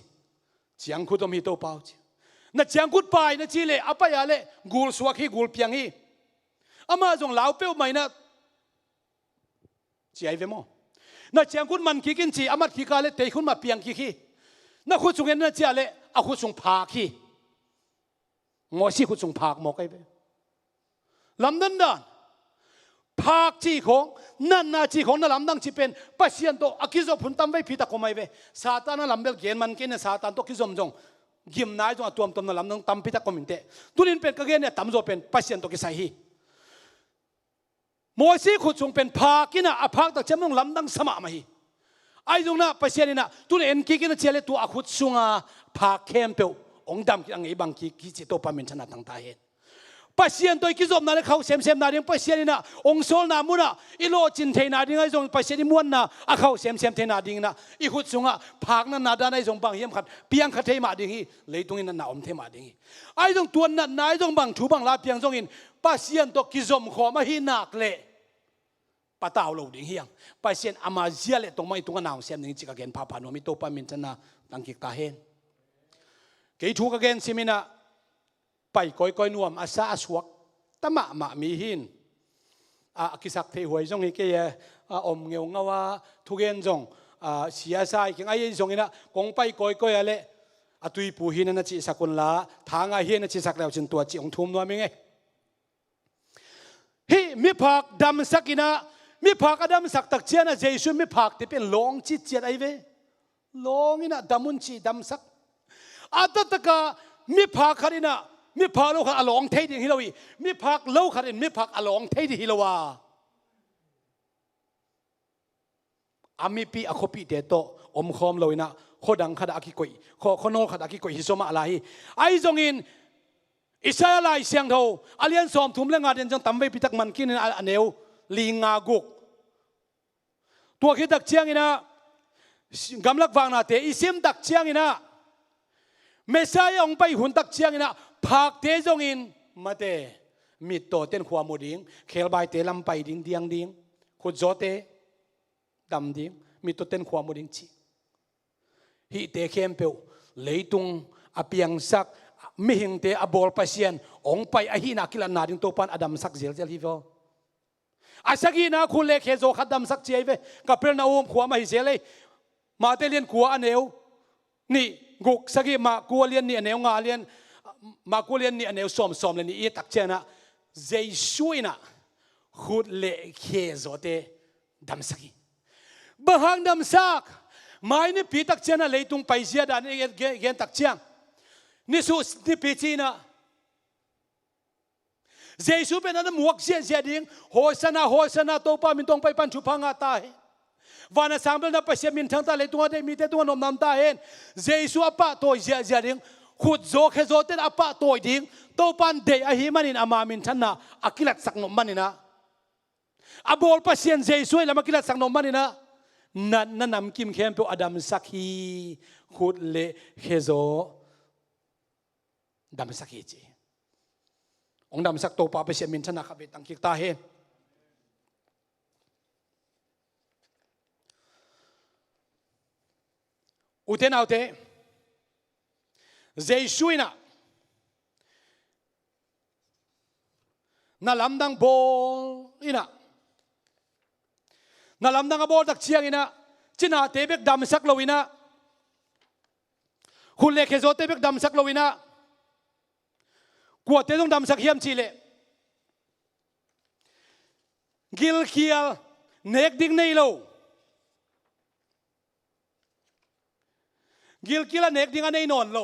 เจียงคุดมีโตเปล่าจีนั่นเจียงคุดไปนั่นจีเลอภัยอะไรกูลสวกฮีกูลเพียงฮีอามาจงลาวเป้าไม่นะจีไอเวโมนั่นเจียงคุดมันขี้กินจีอามาขี้กาเลเตะคุดมาเพียงขี้นั่นคุดสุงเงินนั่นจีอะไรอาคุดสุงพาขี้งอซีคุดสุงพากหมอกไอเวลำนั้นด่านพากจีของนั่นนาจีของนั่นลำดังจีเป็นปัจเจียนโตอากิโซพุนตัมไว้พิตาคอมไอเวซาตานนั่นลำเบลเกียนมันกินเนี่ยซาตานโตกิโซมจงกิมนายจงตัวมนั่นลำดังตัมพิตาคอมินเตตุลินเป็นกะเกนเนี่ยตัมโซเป็นปัจเจียนโตกิไซฮีโมซีขุดจงเป็นพากินะอภาคตักเจ้ามึงลำดังสมามาฮีไอ้จงน่ะปัจเจียนนี่นะตุลินกิกินะเจเลตัวอาขุดสุงาพาเข้มเปวองดำกิอังไงบางกิจิโตปามินชนะตั้งตาเห็น ปัสเซียนตัวกิจอมนั่นเขาเซมนาดิ้งปัสเซียนนี่นะองค์โซลนามุนะอีโลจินเทนาดิ้งไอ้จงปัสเซียนม้วนนะเขาเซมเทนาดิ้งนะอีขุดสุงะพักนั้นนาดานไอ้จงบางเยี่ยมขัดเปียงขัดเทมาดิ้งฮีเลยตรงนี้นั่นนาอมเทมาดิ้งฮีไอ้จงตัวนั้นนายจงบางชูบางลาเปียงจงอินปัสเซียนตัวกิจอมขอมาฮีนักเละปะตาวเราดิ้งฮียังปัสเซียนอามาเจียเละตรงไม่ตรงกันเอาเซมดิ้งจิกาเกนพาพานุมิโตปามินชนะตั้งกิกตาเฮนเกี่ยชูกาเกนซิมินะไปก้อยนวมอาซาสวกตมะมีหินกิสักเทหวยจงฮิเกยอมเงียวงว่าทุเกนจงเสียใจกิงไอ้จงอินะกงไปก้อยอะไรตุยปูหินนั่นจิสักุลละทางไอหินนั่นจิสักแล้วจินตัวจิองทุ่มนัวมิงเอฮิมิพักดำสักินะมิพักอดำสักตักเจียนะเจสุมิพักที่เป็นลงจิตเจียไอเวลงอินะดำมุนจิดำสักอาตตะกามิพักขรินะมิพักโลกอลองเทดิฮิโลวีมิพักโลกขรินมิพักอลองเทดิฮิโลวาอามิปีอคปีเตโตอมคอมโลยนะโคดังขดากิโกยโคโนขดากิโกยฮิโซมาอะไรไอจงอินอิสราเอลเสียงเท่าอาเลียนสอมทุ่มเรื่องงานเดินจังตั้มไว้พิทักษ์มันกินอันเอวลิงากุกตัวคิดตักเชียงอินะกำลังฟังนาเตอิซิมตักเชียงอินะเมสายองไปหุ่นตักเชียงอินะพักเตจงอินมาเตมิดโตเต้นขวามูดิ้งเคลบายเตลำไปดิ้งเดียงดิ้งขุดโจเตดำดิ้งมิดโตเต้นขวามูดิ้งชีฮิเตเข้มเปวเลยตุงอเปียงสักมิหิงเตอบอลปัสเซียนองไปอหินากิลันนาดิ้งโตปันอดัมสักเจลฮิโวอาศัยนะคุณเลขเจโซขัดดำสักเจเวกับเพื่อนนาอมขวามาฮิเซเลยมาเตเลียนขวาอันเอวนี่กุกสักมากัวเลียนนี่อันเอวงาเลียนมากุเลียนนี่อันเอวสอมเลยนี่ตักเจนะเจสุยนะขุดเลขโซเตดำสักบะฮังดำสักไม่นี่ปีตักเจนะเลยตุงไปเสียดานนี่เกนตักเชียงนี่สุสนี่ปีจีนะเจสุเป็นอันนั้นหมวกเสียดิ้งโฮสนาโตปามินตรงไปปันชุพังอาตาเฮวานาสังเบลนับไปเสียมินทั้งตาเลยตัวได้มีแต่ตัวนมน้ำตาเฮนเจสุอปะตัวเสียดิ้งขุดโจเคโจเต้นอปะตัวดิ้งโตปันเดย์อหิมันินอามามินชันนะอากิลัดสักนมมันนี่นะอบอลปัสเซียนเจสุแล้วมากิลัดสักนมมันนี่นะนั่นนำกิมเข้มเปอดัมสักฮีขุดเลเคโจดัมสักฮีจีองดัมสักโตปาไปเสียมินชันนะครับตั้งกิกตาเฮนอุเทนเอาเตเจสุยนะนาลำดังโบอินะนาลำดังโบตักเชียงอินะจินาเตเบกดำสักโลวินะคุณเลขโซเตเบกดำสักโลวินะกวดเตต้องดำสักเฮียมชีเลกิลเคียลเนกดิ้งในโลกิลเคียลเนกดิ้งอันในนอนโล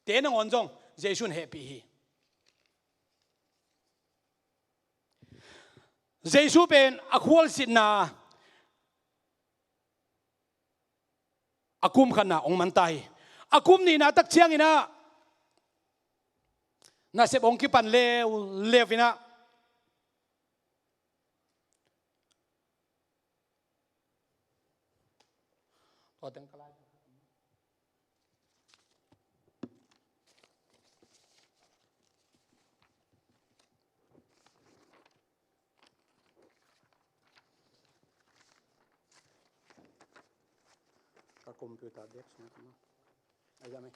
เตนงอนจงเจสุนแฮปปี้เจสุเป็นอควอลสินาอากุมขนาองมันไตอากุมนี่นะตักเชียงนี่นะน่าเสพองคิปันเลวินะต่อเต็งกลายคอมพิวเตอร์เด็กใช่ไหมอาจารย์ไหม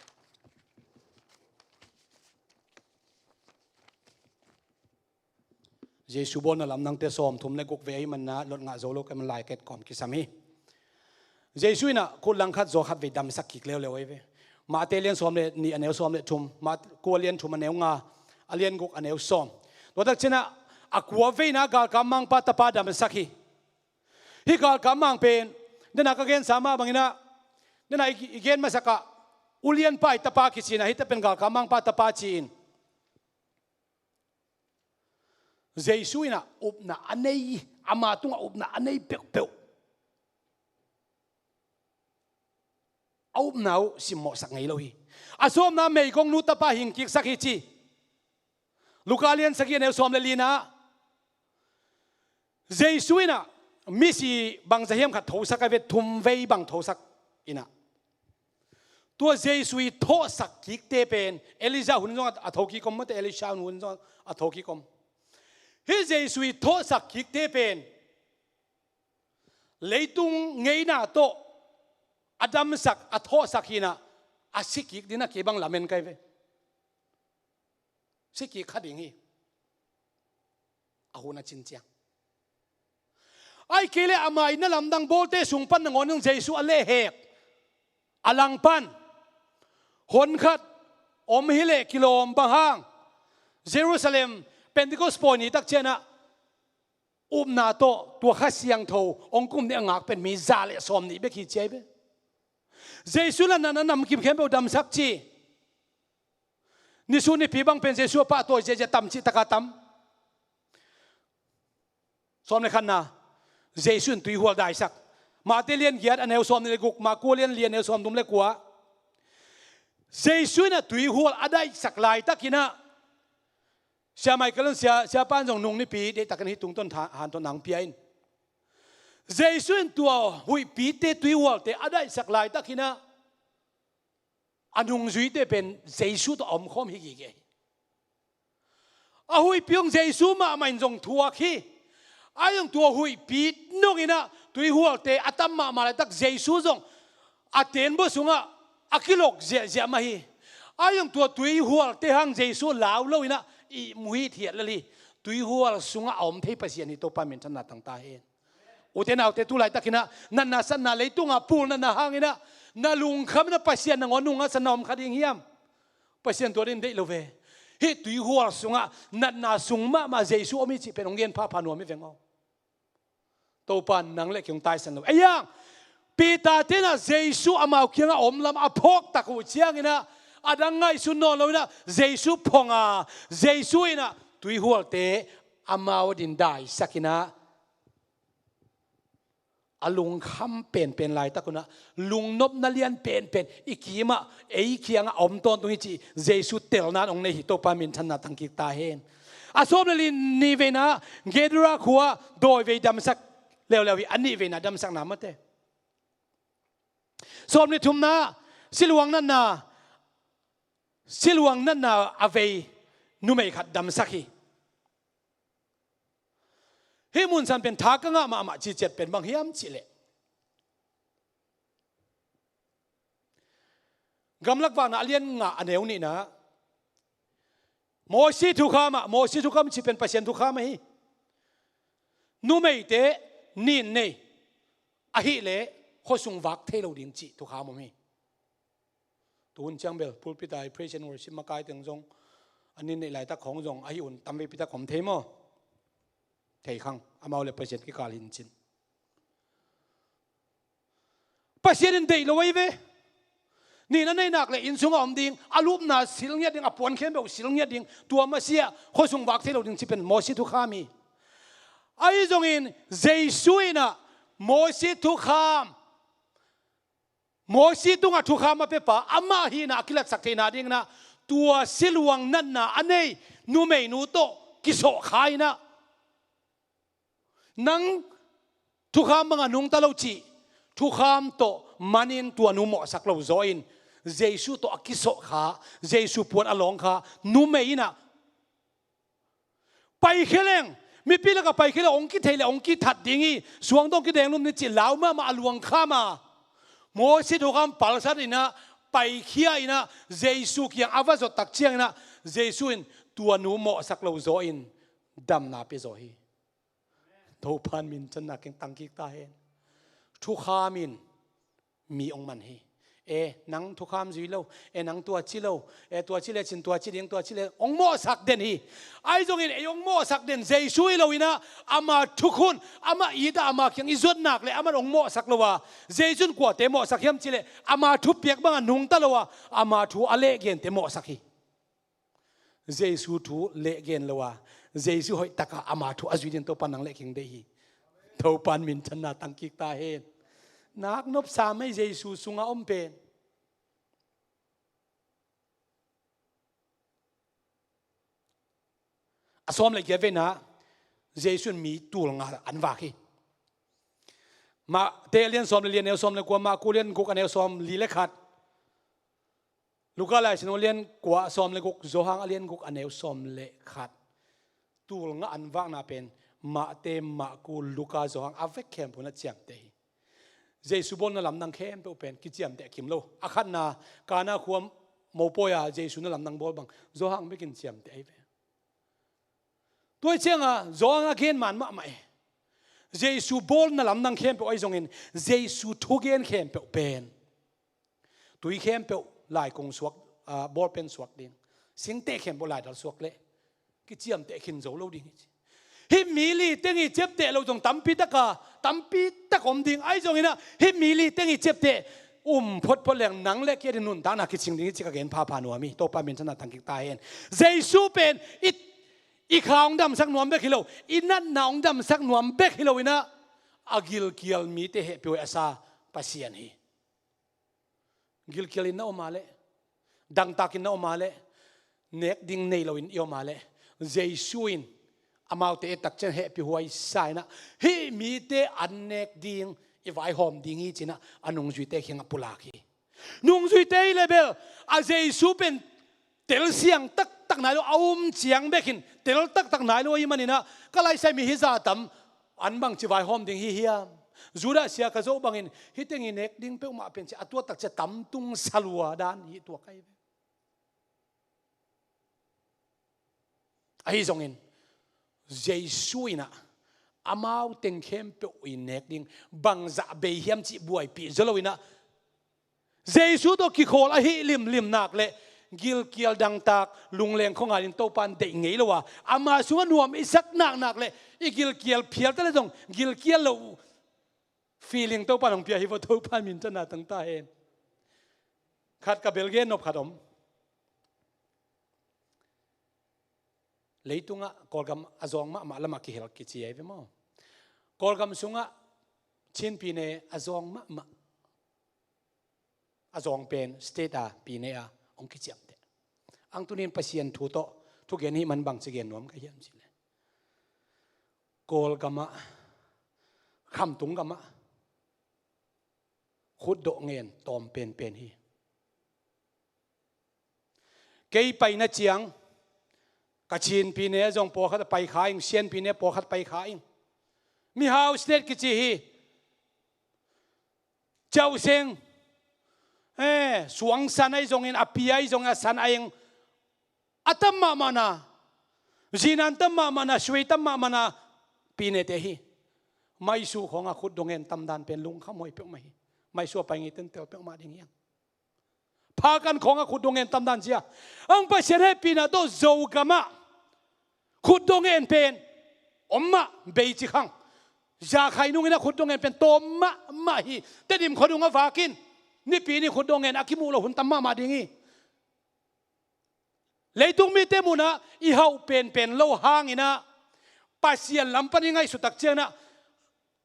เยซูบอนลำนังเตสอมทุ่มในกุกเวมันนะลดงาโจโลกมันลายเกตก่อมกิสามีเยซูน่ะคุณลังคัดโจขัดเวดำสักกิกเร็วๆไว้มาเตเลียนสอมเลยนี่อันเอวสอมเลยทุ่มมากัวเลียนทุ่มอันเอวงาอันเลียนกุกอันเอวสอมตัวตักเชนะอักวัวเวนะกาลกำมังปัตตาปาดำสักฮีกาลกำมังเป็นเดินนักเกณฑ์สามารถบางนะนั่นไอ้เกณฑ์มาสักอุเลียนไปตะปาคิดสินะฮิตเป็นกาลกำมังปัตตาปาจีนเจสุยนะอุบนะอันนี้อามาตุงอุบนะอันนี้เปียวอุบนะสิหมอสักไงเลยอาสมนะไม่คงนุตตาปาหิงกิกสักฮิจี ลูกาเลียนสักยันเอลสอมเลลีนะเจสุยนะมิสีบางเสียมขัดโถสักเวททุมเวบางโถสักอินะตัวเจสุยโถสักกิกเตเป็นเอลิซาหุ่นจงอัฐกิกรมไม่แต่เอลิชาหุ่นจงอัฐกิกรมเฮเจสุยโถสักกิกเตเป็นเลยตุงเงยหน้าโตอดัมสักอัฐสักหินะอาศิกิกดินะเก็บังลาเมนไกเวสิกิขัดอย่างนี้อาหุนาจินเจียงไอ้เกลียอามาอินลำดังโบเตสุงปันงอนนึงเจสุอเลเฮกอลังปันหนขัดอมฮิเลกิโลมบางห้างเยรูซาเล็มเป็นที่ก็สปอยนี่ตักเจนะอุบนาโตตัวข้าเสียงโทองคุมเนี่ยงักเป็นมีซาเลสอมนี่เบกิเจเบเจสุนันนั้นนำกิมเข้มเอาดำสักจีนิสุนี่พี่บังเป็นเจสุป้าตัวเจจะตั้มจิตตะกาตั้มสอมในขันนาเจสุนตุยหัวได้สักมาเตเลียนเกียรติอันเอลสอมในกุกมากัวเลียนเลียนเอลสอมดุมเล็กกว่าเจสุน่ะตุยหัวอะไรสักลายตะกินะเสียไม่กันแล้วเสียป้านจงนุ่งนี่ปีเด็กตะกันที่ตุงต้นหานต้นหนังเปียนเจสุนตัวหุยปีเตตุยหัวเตอะไรสักลายตะกินะอันนุ่งจุยเตเป็นเจสุตัวอมคอมฮิกิเกอาหุยเปียงเจสุมาไม่จงทัวขี้ไอ้ยังตัวหุยปีนุ่งอินะตุยหัวเตอัตมามาเลยตักเจสุจงอัตเตนบุษงะอากิโลกเจมาฮีไอ้ยังตัวตุยหัวเตหังเจสุลาวเลยนะอีมุฮิเทียละลีตุยหัวสุงะอมเทปเสียนี่ตัวปามินชนะต่างตาเองอุเทนเอาเตตุไลตักินะนั่นน่ะสันน่ะเลยตุงะปูนั่นน่ะหางอินะนาลุงคำนั้นปัสยานงอนุงะสนอมคดีเงียมปัสยานตัวเด่นได้เลเวเฮตุยหัวสุงะนัดนาสุงมาเจสุอมิจิเป็นองเรียนพระพานุไม่เวงเอาตัวปันนังเล็กยงตายสันเลวไอ้ยังปีตาเทน่ะเจสุอามาเคียงอมลำอพกตะกุเชียงอินะอดังไงสุนนอนเลยนะเจสุพงะเจสุอินะตุยหัวเตอามาวดินได้สักินะอลุงคำเป็นลายตะกุนะลุงนบนาเลียนเป็นอีกีมาไอ้เคียงอมต้นตรงนี้จีเจสุเตลนั้นองในหิตปามินชนะตั้งกิตาเฮนอาสมนลินนีเวนะเกดราขัวโดยเวดำสักเร็วๆอันนี้เวนะดำสักน้ำมันเตสมนิทุมนะสิลวงนั่นนาอเวนุเมขัดดำสักฮีเฮมุนสันเป็นทากังมาจีเจ็ดเป็นบางเฮียมจิเลกำลังว่านาเลียนงะอันเอวนี่นะโมซีทุกขามจีเป็นเปอร์เซ็นต์ทุกขาไหมนูไม่เตนินเนอหิเลข้อสุงวักเทโลดินจีทุกขามั้ยตูนจังเบลพูดพิจารณา praise and worship มากายถึงจงอันนี้ในหลายตาของจงอหิอุ่นตามไปพิจารณาของเทมอเทขังอามาเลเปอร์เซ็นต์ที่การลินจินเปอร์เซ็นต์เดียวไว้เวนี่นั่นในนักเลยอินสุงอมดิ่งอารูปน่าสิลเงียดิ่งอปวนเข้มแบบสิลเงียดิ่งตัวมาเสียข้อสุงวักเทโลดินจีเป็นโมซิทุกขามีไอ้จงอินเจสุยนะโมซิทุกขามโมซิตุงะทุกขามาเปปะอามาฮีนะกิลักสักเทนาดิ่งนะตัวสิลวงนั่นนะอันนี้นูเมนูโตกิโสขายนะนังทุกขามบังนุงตะลุจีทุกขามโตมันอินตัวนุโมสักเราโจอินเจสุโตอกิโสขาเจสุปวดอลองขานูเมยนะไปเคลงมีปีละก็ไปเคลงองคิเทเลองคิถัดดิ่งอีสวงต้องคิดแดงลุ่มนี่จิเหลามาอลวงข้ามาโมสิทุกขามปัลสัตอินะไปเคียอินะเจสุเคียงอาวาสตักเชียงนะเจสุอินตัวนุโมสักเราโจอินดำนาเปโจฮีทุกพันมินจะนักเก่งตังกิกตาเห็นทุกขามินมีองมันฮีนังทุกขามจุยเลวนังตัวชิเลวตัวชิเลชินตัวชิเลียงตัวชิเลองโมสักเด่นฮีไอ้จงอินองโมสักเด่นเจสุยเลวินะอามาทุกคนอามาอีดาอามาเคียงอิจุดนักเลยอามาองโมสักเลวะเจสุนกว่าเตโมสักเฮียมชิเลอามาทุบเปียกบ้างนุ่งตะเลวะอามาทุอเลเกนเตโมสักฮีเจสุทุเลเกนเลวะเจสุหอยตะกะอามาทุอาจุดินตัวปันนังเล็กยังได้ฮีตัวปันมินชนะตั้งกิกตาเห็นนักนบสามไม่เจสุสุงาอมเป็น ซ้อมเลยเกี่ยวกับนะเยซูมีตัวงาอันว่าคีมาเตเลียนซ้อมเรียนแนวซ้อมเลยกว่ามากูเรียนกุกอันแนวซ้อมลีเล็กขัดลูกอะไรฉันเรียนกว่าซ้อมเลยกุกโจฮังเรียนกุกอันแนวซ้อมเล็กขัดตัวงาอันว่าน่าเป็นมาเตมากูลูกาโจฮังอาเวกเข้มพูนัดเจียมเตเยซูบนนั่นลำนังเข้มเป็นกิจเจียมเตคิมโลอาขันนาการนาควมโมโปยาเยซูนั่นลำนังบอลบังโจฮังไม่กินเจียมเตตัวเชียงอ่ะโจฮังอาเขียนมันมาไหมเยซูบอลนั่นลำนังเข้มเป็นไอ้จงอินเยซูทุกเย็นเข้มเป็นตัวเข้มเป็นลายกงสวกบอลเป็นสวกดิ่งสิ่งเตะเข้มบอลลายดอลสวกเละกิจเจียมเตะขินโจโลดิ่งฮิมีลีเต็งอีเจ็บเตะเราจงตั้มปีตะกาตั้มปีตะกอมดิ่งไอ้จงอินนะฮิมีลีเต็งอีเจ็บเตะพดพดแรงหนังเล็กเกี่ยนุนตาหนักคิดสิ่งนี้จิกเกณฑ์พาพานัวมีโตปามินชนะตังกิตาเห็นเยซูเป็นอีขาวดำสักนวมเบกฮิโลอีนั่นหนาวดำสักนวมเบกฮิโลวินะอากิลเกียลมีเตะเปียวอาซาปัสยันฮีกิลเกียลินน่าอมาเลดังตากินน่าอมาเลเน็กดิ่งในเราอินเอวมาเลเยซูอินอามาเตะตักเชนเฮปิหัวไอไซนะฮีมีเตะอันเน็กดิ่งอีไวหอมดิ่งอีจีนะอันนุ่งจุยเตะเขียงปุลาคีนุ่งจุยเตะเลเบลอาเยซูเป็นเตลเสียงตักไหนเราเอาเสียงเบกินเตลตักไหนเราอีมันนี่นะก็ไล่ใส่มีฮิซาตัมอันบางจีไวหอมดิ่งฮีเฮียมจูดาเสียกระโจบังอินฮิตเงินเน็กดิ่งเป้ามาเป็นจะตัวตักจะตั้มตุงสลัวด้านฮิตัวใครไอ้จงอินเยซูอินะอามาเต็งเข้มเป้าอินเน็กดิ่งบังจะเบียมจีบวยปีจะเราอินะเยซูตัวกิโคลาฮิลิมนักเลยกิลเกียลดังตากลุงเลงของงานโตปันเด็กไงล่ะวะอามาสุวรรณวมอิสักนักเลยอีกิลเกียลเพียรแต่ละตรงกิลเกียลเราfeeling โตปันของเพียรฮิวโตปันมินจะน่าตั้งตาเองขัดกับเบลเกียนนบขัดอมเลยตุงะกอลกัมอาจงมาละมาคิเฮลกิจีไอเวมอกอลกัมสุงะชินปีเนอาจงมาอาจงเป็นสเตต้าปีเนอาองคิจิมเตอังตุนินปัสยันทุโตทุกอย่างนี้มันบังสิเกนนวมกันยังสิเลยกอลกัมะคำตุงกัมะขุดโดเงินตอมเป็นฮีเกยไปนะเจียงกระชินปีเนี้ยจงปอขัดไปขายเชียนปีเนี้ยปอขัดไปขายมีฮาวสเตทกิจิฮีเจ้าเซงสวงสันไอจงเงินอภิไอจงสันไอยังอัตมะมานะจีนันตมะมานะช่วยตมะมานะปีเนี้ยเตฮีไม่สู้ของขุดโดเงินตำดานเป็นลุงขโมยเปล่าไม่ชัวไปงี้เต้นเตียวเปล่ามาอย่างเงี้ยพากันของขุดดงเงินตำดันเสียอังไปเสียให้ปีน่ะตัวโจกามะขุดดงเงินเป็นอมมะเบจิขังยาใครนุ่งนะขุดดงเงินเป็นโตมะมาฮีแต่ดิมขดุงฟ้ากินนี่ปีนี้ขุดดงเงินอากิมูเราหุ่นตำมะมาอย่างงี้เลยตุงมีเตมุนะอีเฮาเป็นโลหางอีนะปัสยันลำปันยังไงสุดตักเจ้านะ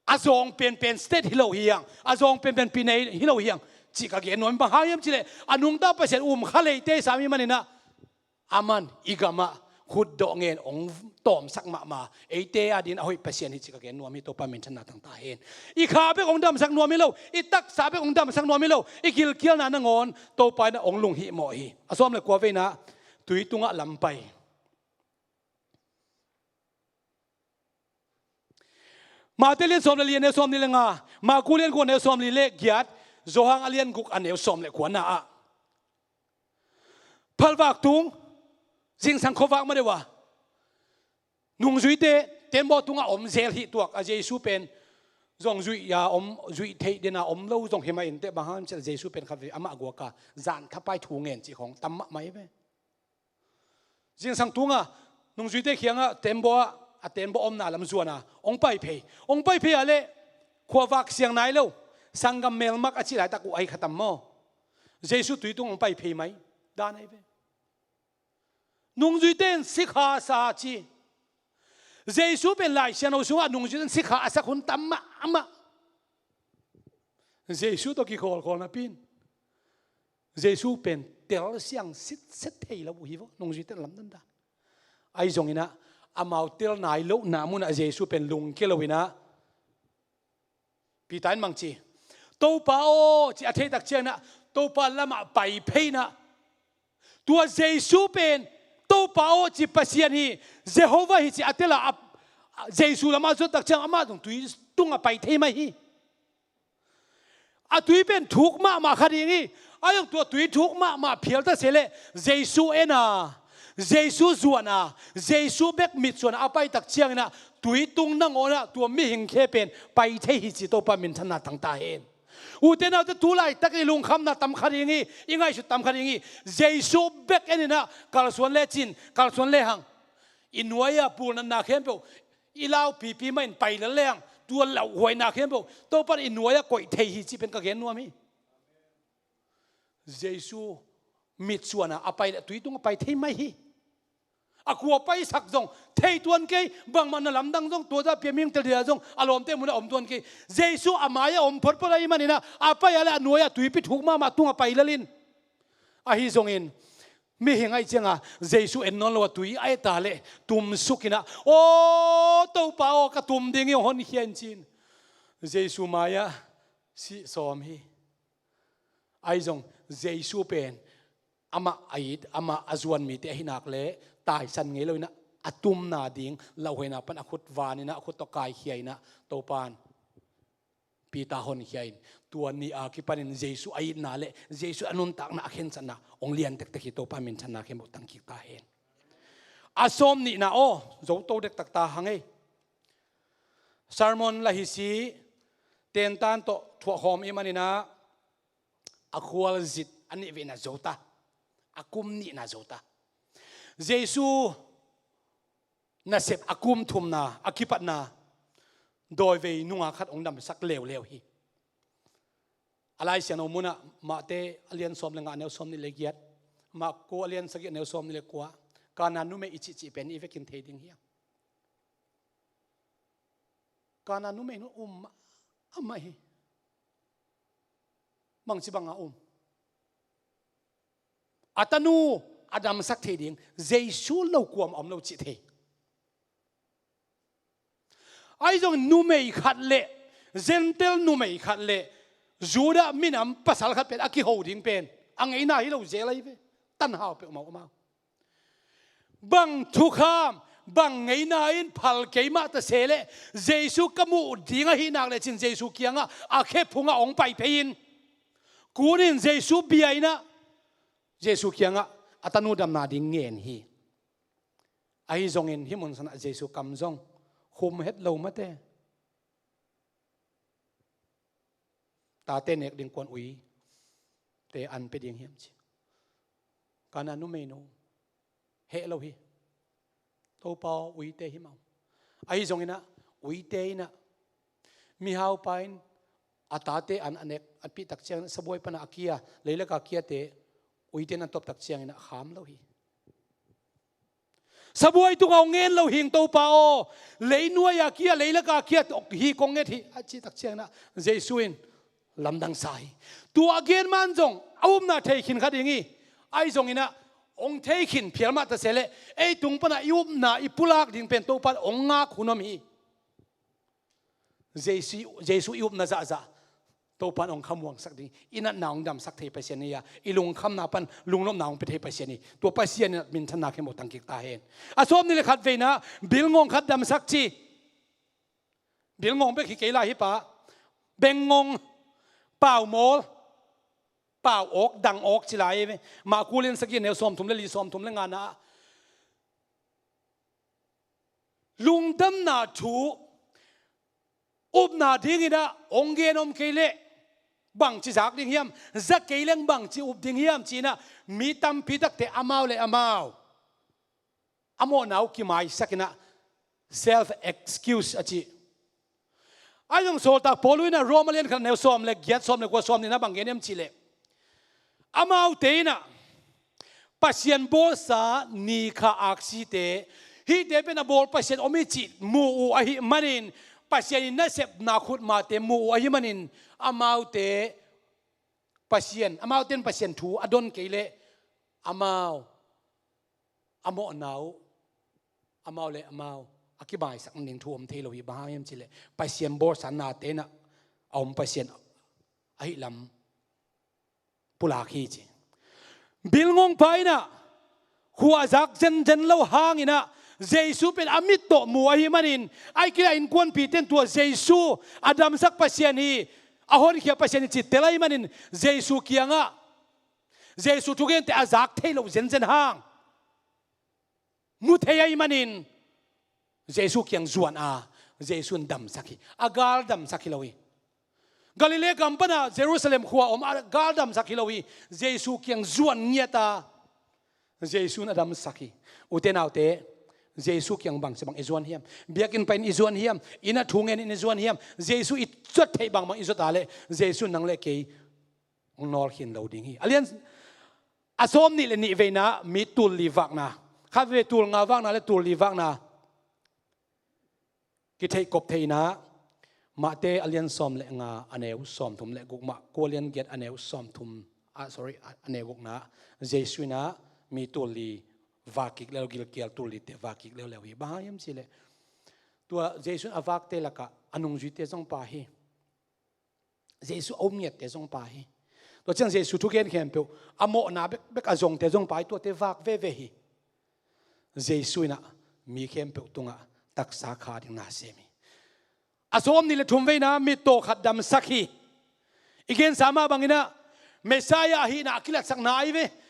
อาจงเป็นสเตทฮิโลเฮียงอาจงเป็นปีนี้ฮิโลเฮียงจิกาเกนนวลบังหายมจิเลอนุงตาปัสยันขเลยเตสามีมันนี่นะอามันอีกามะขุดดอกเงินองตอมสักมาเอเตอดินเอาให้ปัสยันฮิจิกาเกนนวลมีตัวปามินชนะต่างตาเห็นอีขาเปองดำสักนวลมิโลอีตักสาเปองดำสักนวลมิโลอีกิลเกียลนานงอนตัวไปนะองลุงฮิโมฮีอาซ้อมเลยกว่าเวนะตุยตุงะลำไปมาเตลียนสมเลียนเนสมนี่เลงามากูเลียนกูเนสมลีเล็กยัดโจฮังอเลียนกุกอันเนสมเล็กขวานาพัลวักตุงจิงสังขวักมาเดว่านุ่งจุยเตเต็มบ่ตุงอมเซลฮิตัวอาเจซูเป็นจงจุยยาอมจุยเทเดนาอมเล่าจงเฮมาอินเตบางฮันเจซูเป็นครับอามากัวกาจานทับไปถูเงินจีของตั้มไม่เว้จิงสังตุงนุ่งจุยเตเขียงเต็มบ่อาเต็นบ่อมนาลำส่วนองไปเพย์อะไรขวาวักเสียงไหนเล่าสังกัมเมลมักอาชีพไหนตะกูไอขัดตั้มโมเยซูตุยตุงองไปเพย์ไหมด้านไหนเว้นุ่งจุยเต้นสิขาสาจีเยซูเป็นลายเชียนเอาสุงนุ่งจุยเต้นสิขาสักคนตั้มมะเยซูตัวกี่คนนะพินเยซูเป็นเตลเสียงสิทธิ์เทแล้วบุหิวนุ่งจุยเต้นลำนั้นได้ไอ้จงอินะ amau tel nai lo na mun a Jesu pen lung kelowina pi tain mang chi to pa o chi athei tak chiang na to pa lama pai pheina tua Jesu pen to pa o chi pasian hi Jehovah hi chi atela Jesu lama zo tak chiang ama tung tui tunga pai thei mai hi a tui pen thuk ma khadingi ayong tua tui thuk ma phial ta sele Jesu ena Jesu zuana Jesu bek mit zuana apai tak chiang na tui tung na ngona tua mi hing khe pen pai thei hi chi to pa min thana tang ta hen uten out tu lai tak ni lung kham na tam kharingi ingai su tam kharingi Jesu bek enina kal suan le chin kal suan le hang inuaya pul na khem pe ilau pi main pai la leng tua lau hoi na khem pe to pa inuaya koi thei hi chi pen ka gen nuami Jesu mit suana apai tui tung apai thei mai hi akua pai sak jong thei tuan ke bang man lam dang jong to da piaming tel dia jong alom te mun om tuan ke Jesu amaya om phot pala i manina apai ala nuaya tui pi thuk ma tunga pai lalin a hi jong in mi hingai chenga Jesu en non lo tui ai ta le tum sukina o to pa o ka tum ding yo hon hian chin Jesu maya si som hi ai jong Jesu pen ama ait ama azuan mi te hinak le tai san nge loina atum na ding lauhena pan akhut wanina akhut to kai hiaina to pan pita hon hiain tuani a ki panin Jesu ait na le Jesu anun tak na akhen chana onglian tek tek to pa min chana ke mo tang ki ta hen asom ni na o zo to dek tak ta hangai sermon la hi si ten tan to thua hom i manina akhwal zit ani vena zota akum ni na zota Jesu na sep akum thum na akipat na doi ve nunga khat ong dam sak lew hi alai sian omuna ma te alian som lenga ne som ni legiat ma ko alian sagi ne som ni le kwa kana nu me ichi chi pen ivekin theding hi kana nu me no amma hi mang chi banga atanu adam sak theding Jesu lo kuam om lo chi the ai jong nu mei khat le gentle nu mei khat le juda minam pasal khat pen aki holding pen angai na hi lo je lai ve tan hao pe mau bang thu kham bang ngai na in phal keima ta sele Jesu kamu dinga hi nak le chin Jesu kianga akhe phunga ong pai pein kunin Jesu biaina Jesu kianga atanu dam na ding ngen hi ai zong in hi mun sana Jesu kam zong khum het lo mate ta te nek ding kon ui te an pe ding hiam chi kana nu me no he lo hi to pa ui te hi mau ai zong ina ui te ina mi hau pain atate an anek api tak chang saboi pana akia leila ka kia te ui te na top tak chang ina kham lo hi saboi tu ngau ngen lo hing to pa o leinua ya kia leila ka kia hi konget hi achi tak chang na Jesuin lamdang sai tu again man jong awum na thei khin khadingi ai jong ina ong thei khin phialma ta sele ei tung pana yup na ipulak ding pen to pa ong nga khunom hi Jesu yup na za to pan ong khamwang sak ding ina naung dam sak thei pasien ya ilung kham na pan lungnom naung pe thei pasien ni to pasien min thana ke mo tangkik ta hen asom ni le khat veina bilngong khat dam sak chi bilngong be khi keila hi pa bengong pau mol pau ok dang ok chilai ma kulin sakin ne som thum le li som thum le nga na lungdam na thu up na ding ina onggenom kele bang chi zak ding hiam zak keleng bang chi up ding hiam china mi tam pitak te amau le amau amo nau ki mai sakina self excuse achi ayong solta poluina romalian khan ne som le giat som le ko som ni na bang genem chile amau teina pasien bol sa ni kha aksi te hi te pe na bol pasien omi chi mu u a hi manin pasien na sep na khut ma te mu a hi manin amau te pasien amau ten pasien thu adon keile amau amo nau amau le amau akibai sak ning thuam thelo hi ba yam chile pasien bor sanna te na om pasien ai lam pula khi chi bilngong paina huwa zak jen lo hangina Jesu pen amit to muahi manin ai kila in kwan piten tua Jesu adam sak pasien hi ahon khia pasien chi telai manin Jesu kianga Jesu tugen te azak thelo jen hang mu thei manin Jesu kiang zuan Jesu dam sakhi agal dam sakhi lowi Galilee kampana Jerusalem khuwa om agal dam sakhi lowi Jesu kiang zuan ngiata Jesu na dam sakhi utenaute Jesu kiang bang sebang izuan hiam biakin pain izuan hiam ina thungen in izuan hiam Jesu it chot thei bang ma izot ale Jesu nang le ke nol hin loading hi alian asom ni le ni veina mi tul liwak na kha ve tul nga wak na le tul liwak na ki thei kop thei na ma te alian som le nga aneu som thum le guk ma kolian get aneu som thum aneu guk na Jesu na mi tul li vakik lelo gil kial tuli te vakik lelo hi bahayam sile tua Jesu avak te laka anung ju te jong pa hi Jesu omyet te jong pa hi to chang Jesu thu ken khem pe amo na bek azong te jong pa to te vak ve hi Jesu na mi khem pe tunga tak sa kha ding na semi asom ni le thum ve na mi to khat dam sakhi igen sama bangina Messiah hi na akilat sak na ai ve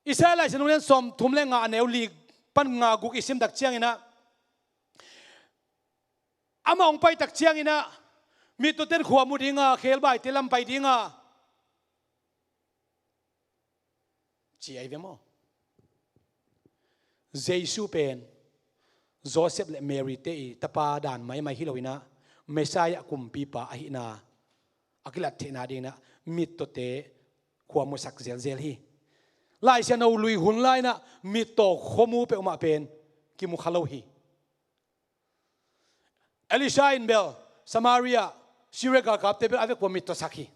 Israel sinulen som thumle nga aneu li pan nga guk isim dak chiang ina ama ong pai tak chiang ina mi to ten khuwa mu dinga khel bai telam pai dinga chi ai vemo Jesu pen Joseph le Mary te tapa dan mai hilowina Messiah kumpi pa ahina akilat thena dina mit to te khuwa mu sak zel hi lai sia no lui hun lai na mi to khomu pe ma pen ki mu khalo hi Elisha in Bel Samaria Shirega kap te avec po mi to sakhi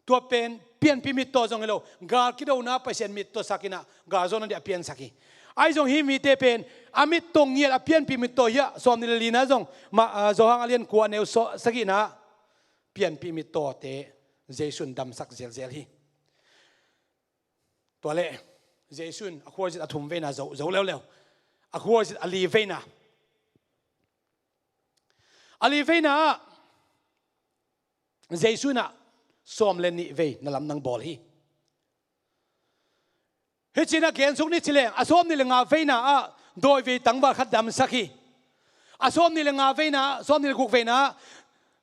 to pen pian pi mi to jong lo gar ki do na pasien mi to sakina ga zon dia pian sakhi ai jong hi mi te pen amit tong yel a pian pi mi to ya som ni lina jong ma zohang alien kwa neu so sakina pian pi mi to te Jesun dam sak zel hiตัวเล่เจสุนอควรจะทุ่มเวน่าเจ้าเร็วอควรจะอลีเวน่าเจสุน่ะสวมเลนนี่เวนั่นลำนังบอลฮีเฮจิน่ะเกณฑ์สุกนี่ชิเลงอาสวมนี่เลงอาเวน่าโดยเวตังบาขัดดำสักฮีอาสวมนี่เลงอาเวน่าสวมนี่เลกุกเวน่า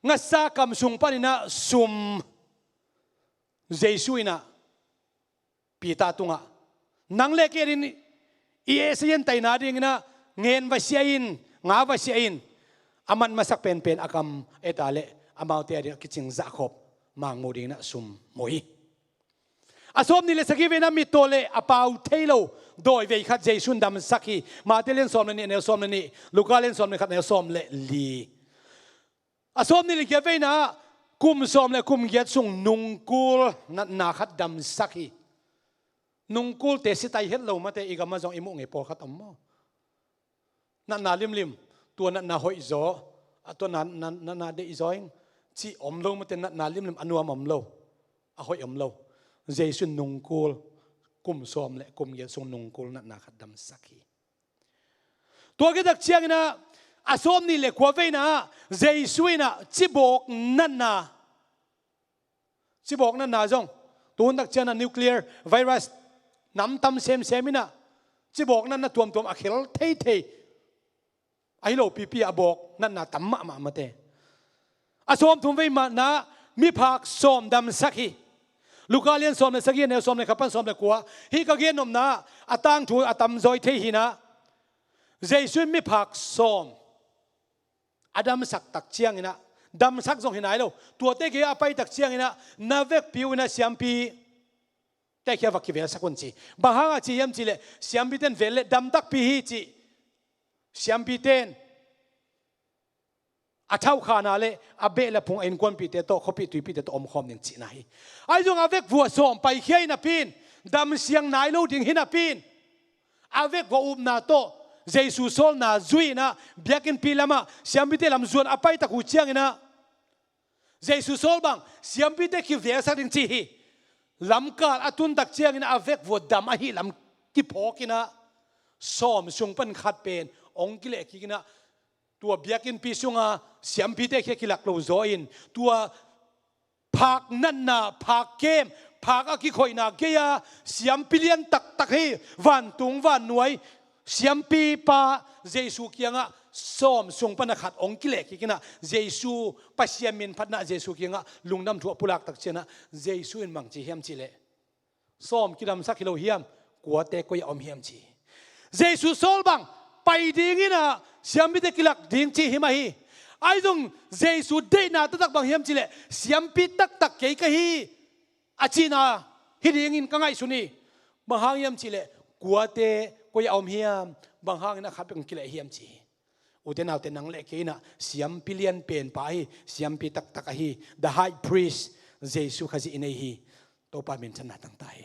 งัดซากำสุงปานิน่ะซุมเจสุน่ะปีตาตุงะนังเล็กเอรินเอเซียนไตนาดิงนะเงินวาเซียนงาวาเซียนอามันมาสักเป็นอากรรมเอตาเลอามาเตียดิกิจิงจะขบมังโมดิงนะซุมมวยอาสมนี่เลสกีเวนะมิโตเลอาเปาเทโลโดยเวคัดเจสุนดำสักฮีมาเตเลนสอมเลนี่เนลสอมเลนี่ลูกาเลนสอมเลคัดเนลสอมเลลีอาสมนี่เลเกเวนะกุมสอมเลกุมเกียรซุงนุงกูลนัดนาคัดดำสักฮีนุงกูลเตสิตายเฮ็ดเรามาแต่อีกมาจงอิมุงเอปอขัดอมมนั่นนาลิมตัวนั่นนาหอยโซตัวนั่นนาเดอิโซเองจีอมโลมาแต่นั่นนาลิมอนัวอมโลหอยอมโลเจสุนนุงกูลกุมซ้อมและกุมเยซุงนุงกูลนั่นนาขัดดำสักฮีตัวก็ตักเชียงนะอาสมนี่เลยขวาเวนะเจสุนะจิบอกนั่นนาจงตัวนักเชียงนะนิวเคลียร์ไวรัสน้ำตำเซมนะจะบอกนั่นนะตัวอักเขลเทไอ้โลปีอาบอกนั่นนะตั้มมาเตอาสมทุ่มไว้มานะมีผักสมดำสักฮีลูกาเลียนสมในสักฮีเนลสมในขับปั้นสมในกัวฮีก็เกียนนมนะอาตังถูอาตัมซอยเทฮีนะเจสุนมีผักสมอาดัมสักตักเชียงนะดำสักทรงหินไหนเราตัวเตกีอาไปตักเชียงนะนาเวกผิวนะเสียมปีแต่แค่วักเวลสักคนจีบางครั้งจียมจีเลเสียมปีเต้นเวลดำตักปีฮีจีเสียมปีเต้นอาเท่าขานาเลอาเบลพงเอ็นกวนปีเตโตเขาปีตุยปีเตโตอมคอมหนึ่งจีนายไอ้จงอาเวกวัวสมไปเขี้ยนะปีนดำเสียงนายลูกดิ่งหินาปีนอาเวกวัวอุบนาโต Jesu sol na zui na biakin pilama siambite lam zuan apai tak huchiang ina Jesu sol bang siambite ki ve sa ding chi hi lam kal atun tak chiang ina avek vodam a hi lam ki phokina som sung pan khat pen ong ki le ki kina tua biakin pi sunga siambite ki kilak lo zoin tua phak nan na phak kem phak a ki khoi na ke ya siam pilian tak tak hi van tung van nuai siampi pa Jesu kianga som sung pana khat ong kile ki kina Jesu pasiamin phatna Jesu kianga lungnam thu pulak tak chena Jesu in mang chi hiam chi le som kidam sakilo hiam kuate ko ya om hiam chi Jesu sol bang pai ding ina siambi te kilak ding chi hima hi ai dong Jesu de na tak bang hiam chi le siampi tak tak ke ka hi achina hi ding in kangai suni mahang hiam chi le kuate ko ya om hiam bang hang na khat bang kile hiam chi uten autte nang le ke na siam pilian pen pa hi siam pi tak tak hi the high priest Jesu khazi inei hi to pa min chan na tang ta hi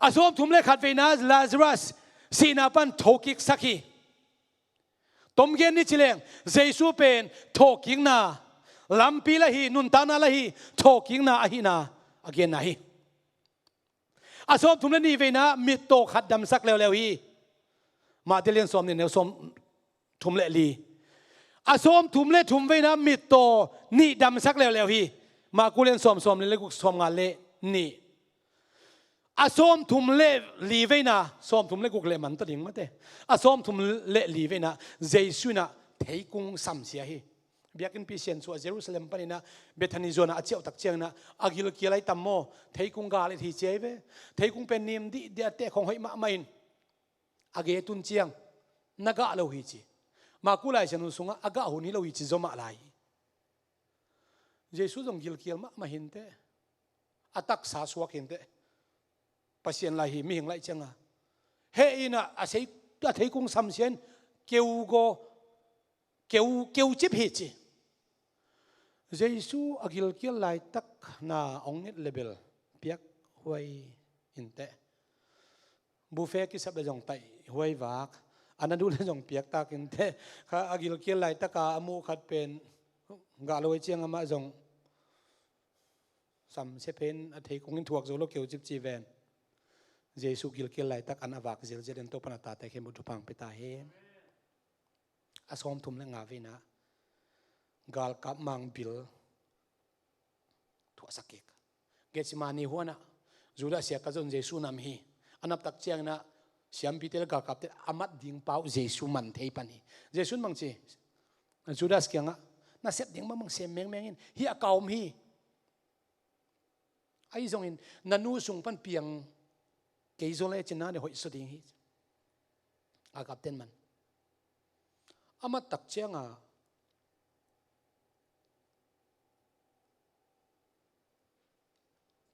asom thum le khat ve na Lazarus sina pan thokik sakhi tom gen ni chileng Jesu pen thoking na lampi la hi nun ta na la hi thoking na a hi na again na hi asom thum le ni ve na mit to khat dam sak lew hi ma te len som ni ne som thum le li asom thum le thum ve na mit to ni dam sak lew hi ma ku len som le ku som nga le ni asom thum le li ve na som thum le ku le man ta ding ma te asom thum le li ve na Jesu na thei kung sam sia hi biakin pi sian su Jerusalem panina Bethany zona achiau tak chiang na agil kialai tammo thei kung ga le thi cheve thei kung pen nim di dia te khong hoi ma main age tun chiang naga lo hi chi ma kulai chanu sunga aga hu ni lo hi chi zoma lai Jesu jong gil kial ma hin te atak sa suak hin te pasien lai hi mi hing lai changa he ina a sei ta thei kung sam sian keu go keu chip hi chi Jesu agil kial lai tak na ong level piak huai inte buffet ki sab jong tai huai wak anadu le jong piak tak inte kha agil kial lai taka amu khat pen ga loi chiang ama jong sam se pen a thei kongin thuak zo lo keu chip chi ven Jesu gil kial lai tak an awak zel zel to pana ta ta khem tu pang peta he asom thum le nga vina gal kap mang bil thua sakek getsimani huana juda sia ka jon Jesu nam hi anap tak chiang na siam pitel gal kap te amat ding pau Jesu man thei pani Jesu mang chi judas kyanga na set ding mang sem meng mengin hi akaum hi ai zong in nanu sung pan piang ke zole china ne hoi so ding hi a kap ten man amat tak chianga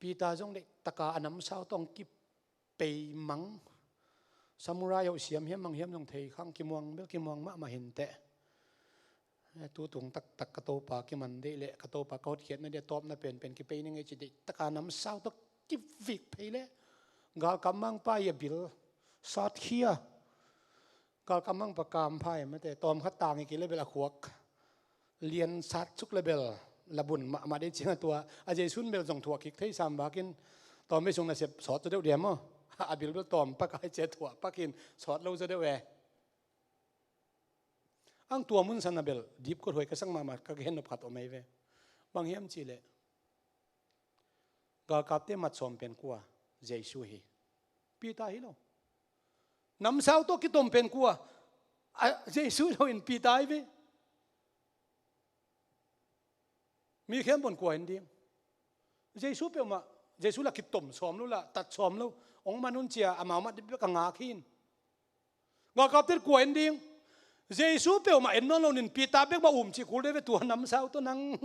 Pita jong de taka anam sao tong ki pei mang samurai ho siam hiam mang hiam jong thei khang ki muang bel ki muang ma hin te tu tung tak tak ka to pa ki man de le ka to pa kaut khiat na de top na pen ki pei ni nge chi de taka nam sao to ki vik pei le gal kamang pa ye bil sat khia gal kamang pa kam phai ma te tom khat tang ki le bel a khuak lian sat chuk le bel labun ma de chinga tua a Jesun bel jong thua kik thei sam bakin tom me sung na sep sot to de diamo a bil bel tom pa kai che thua pakin sot lo zo de we ang tua mun san bel dip ko hoi ka sang ma ka gen no phat o mai ve bang hiam chi le ga kap te mat som pen kwa Jesu hi pi ta hi lo nam sao to ki tom pen kwa Jesu lo in pi tai ve mi khem bon ko hin ding Jesu pe ma Jesu la kit tom som lu la tat som lu ong manun chia ama ma de ka nga khin nga kap ter ko hin ding Jesu pe ma en non nin pi ta bek ba chi kul de tu nam sao to nang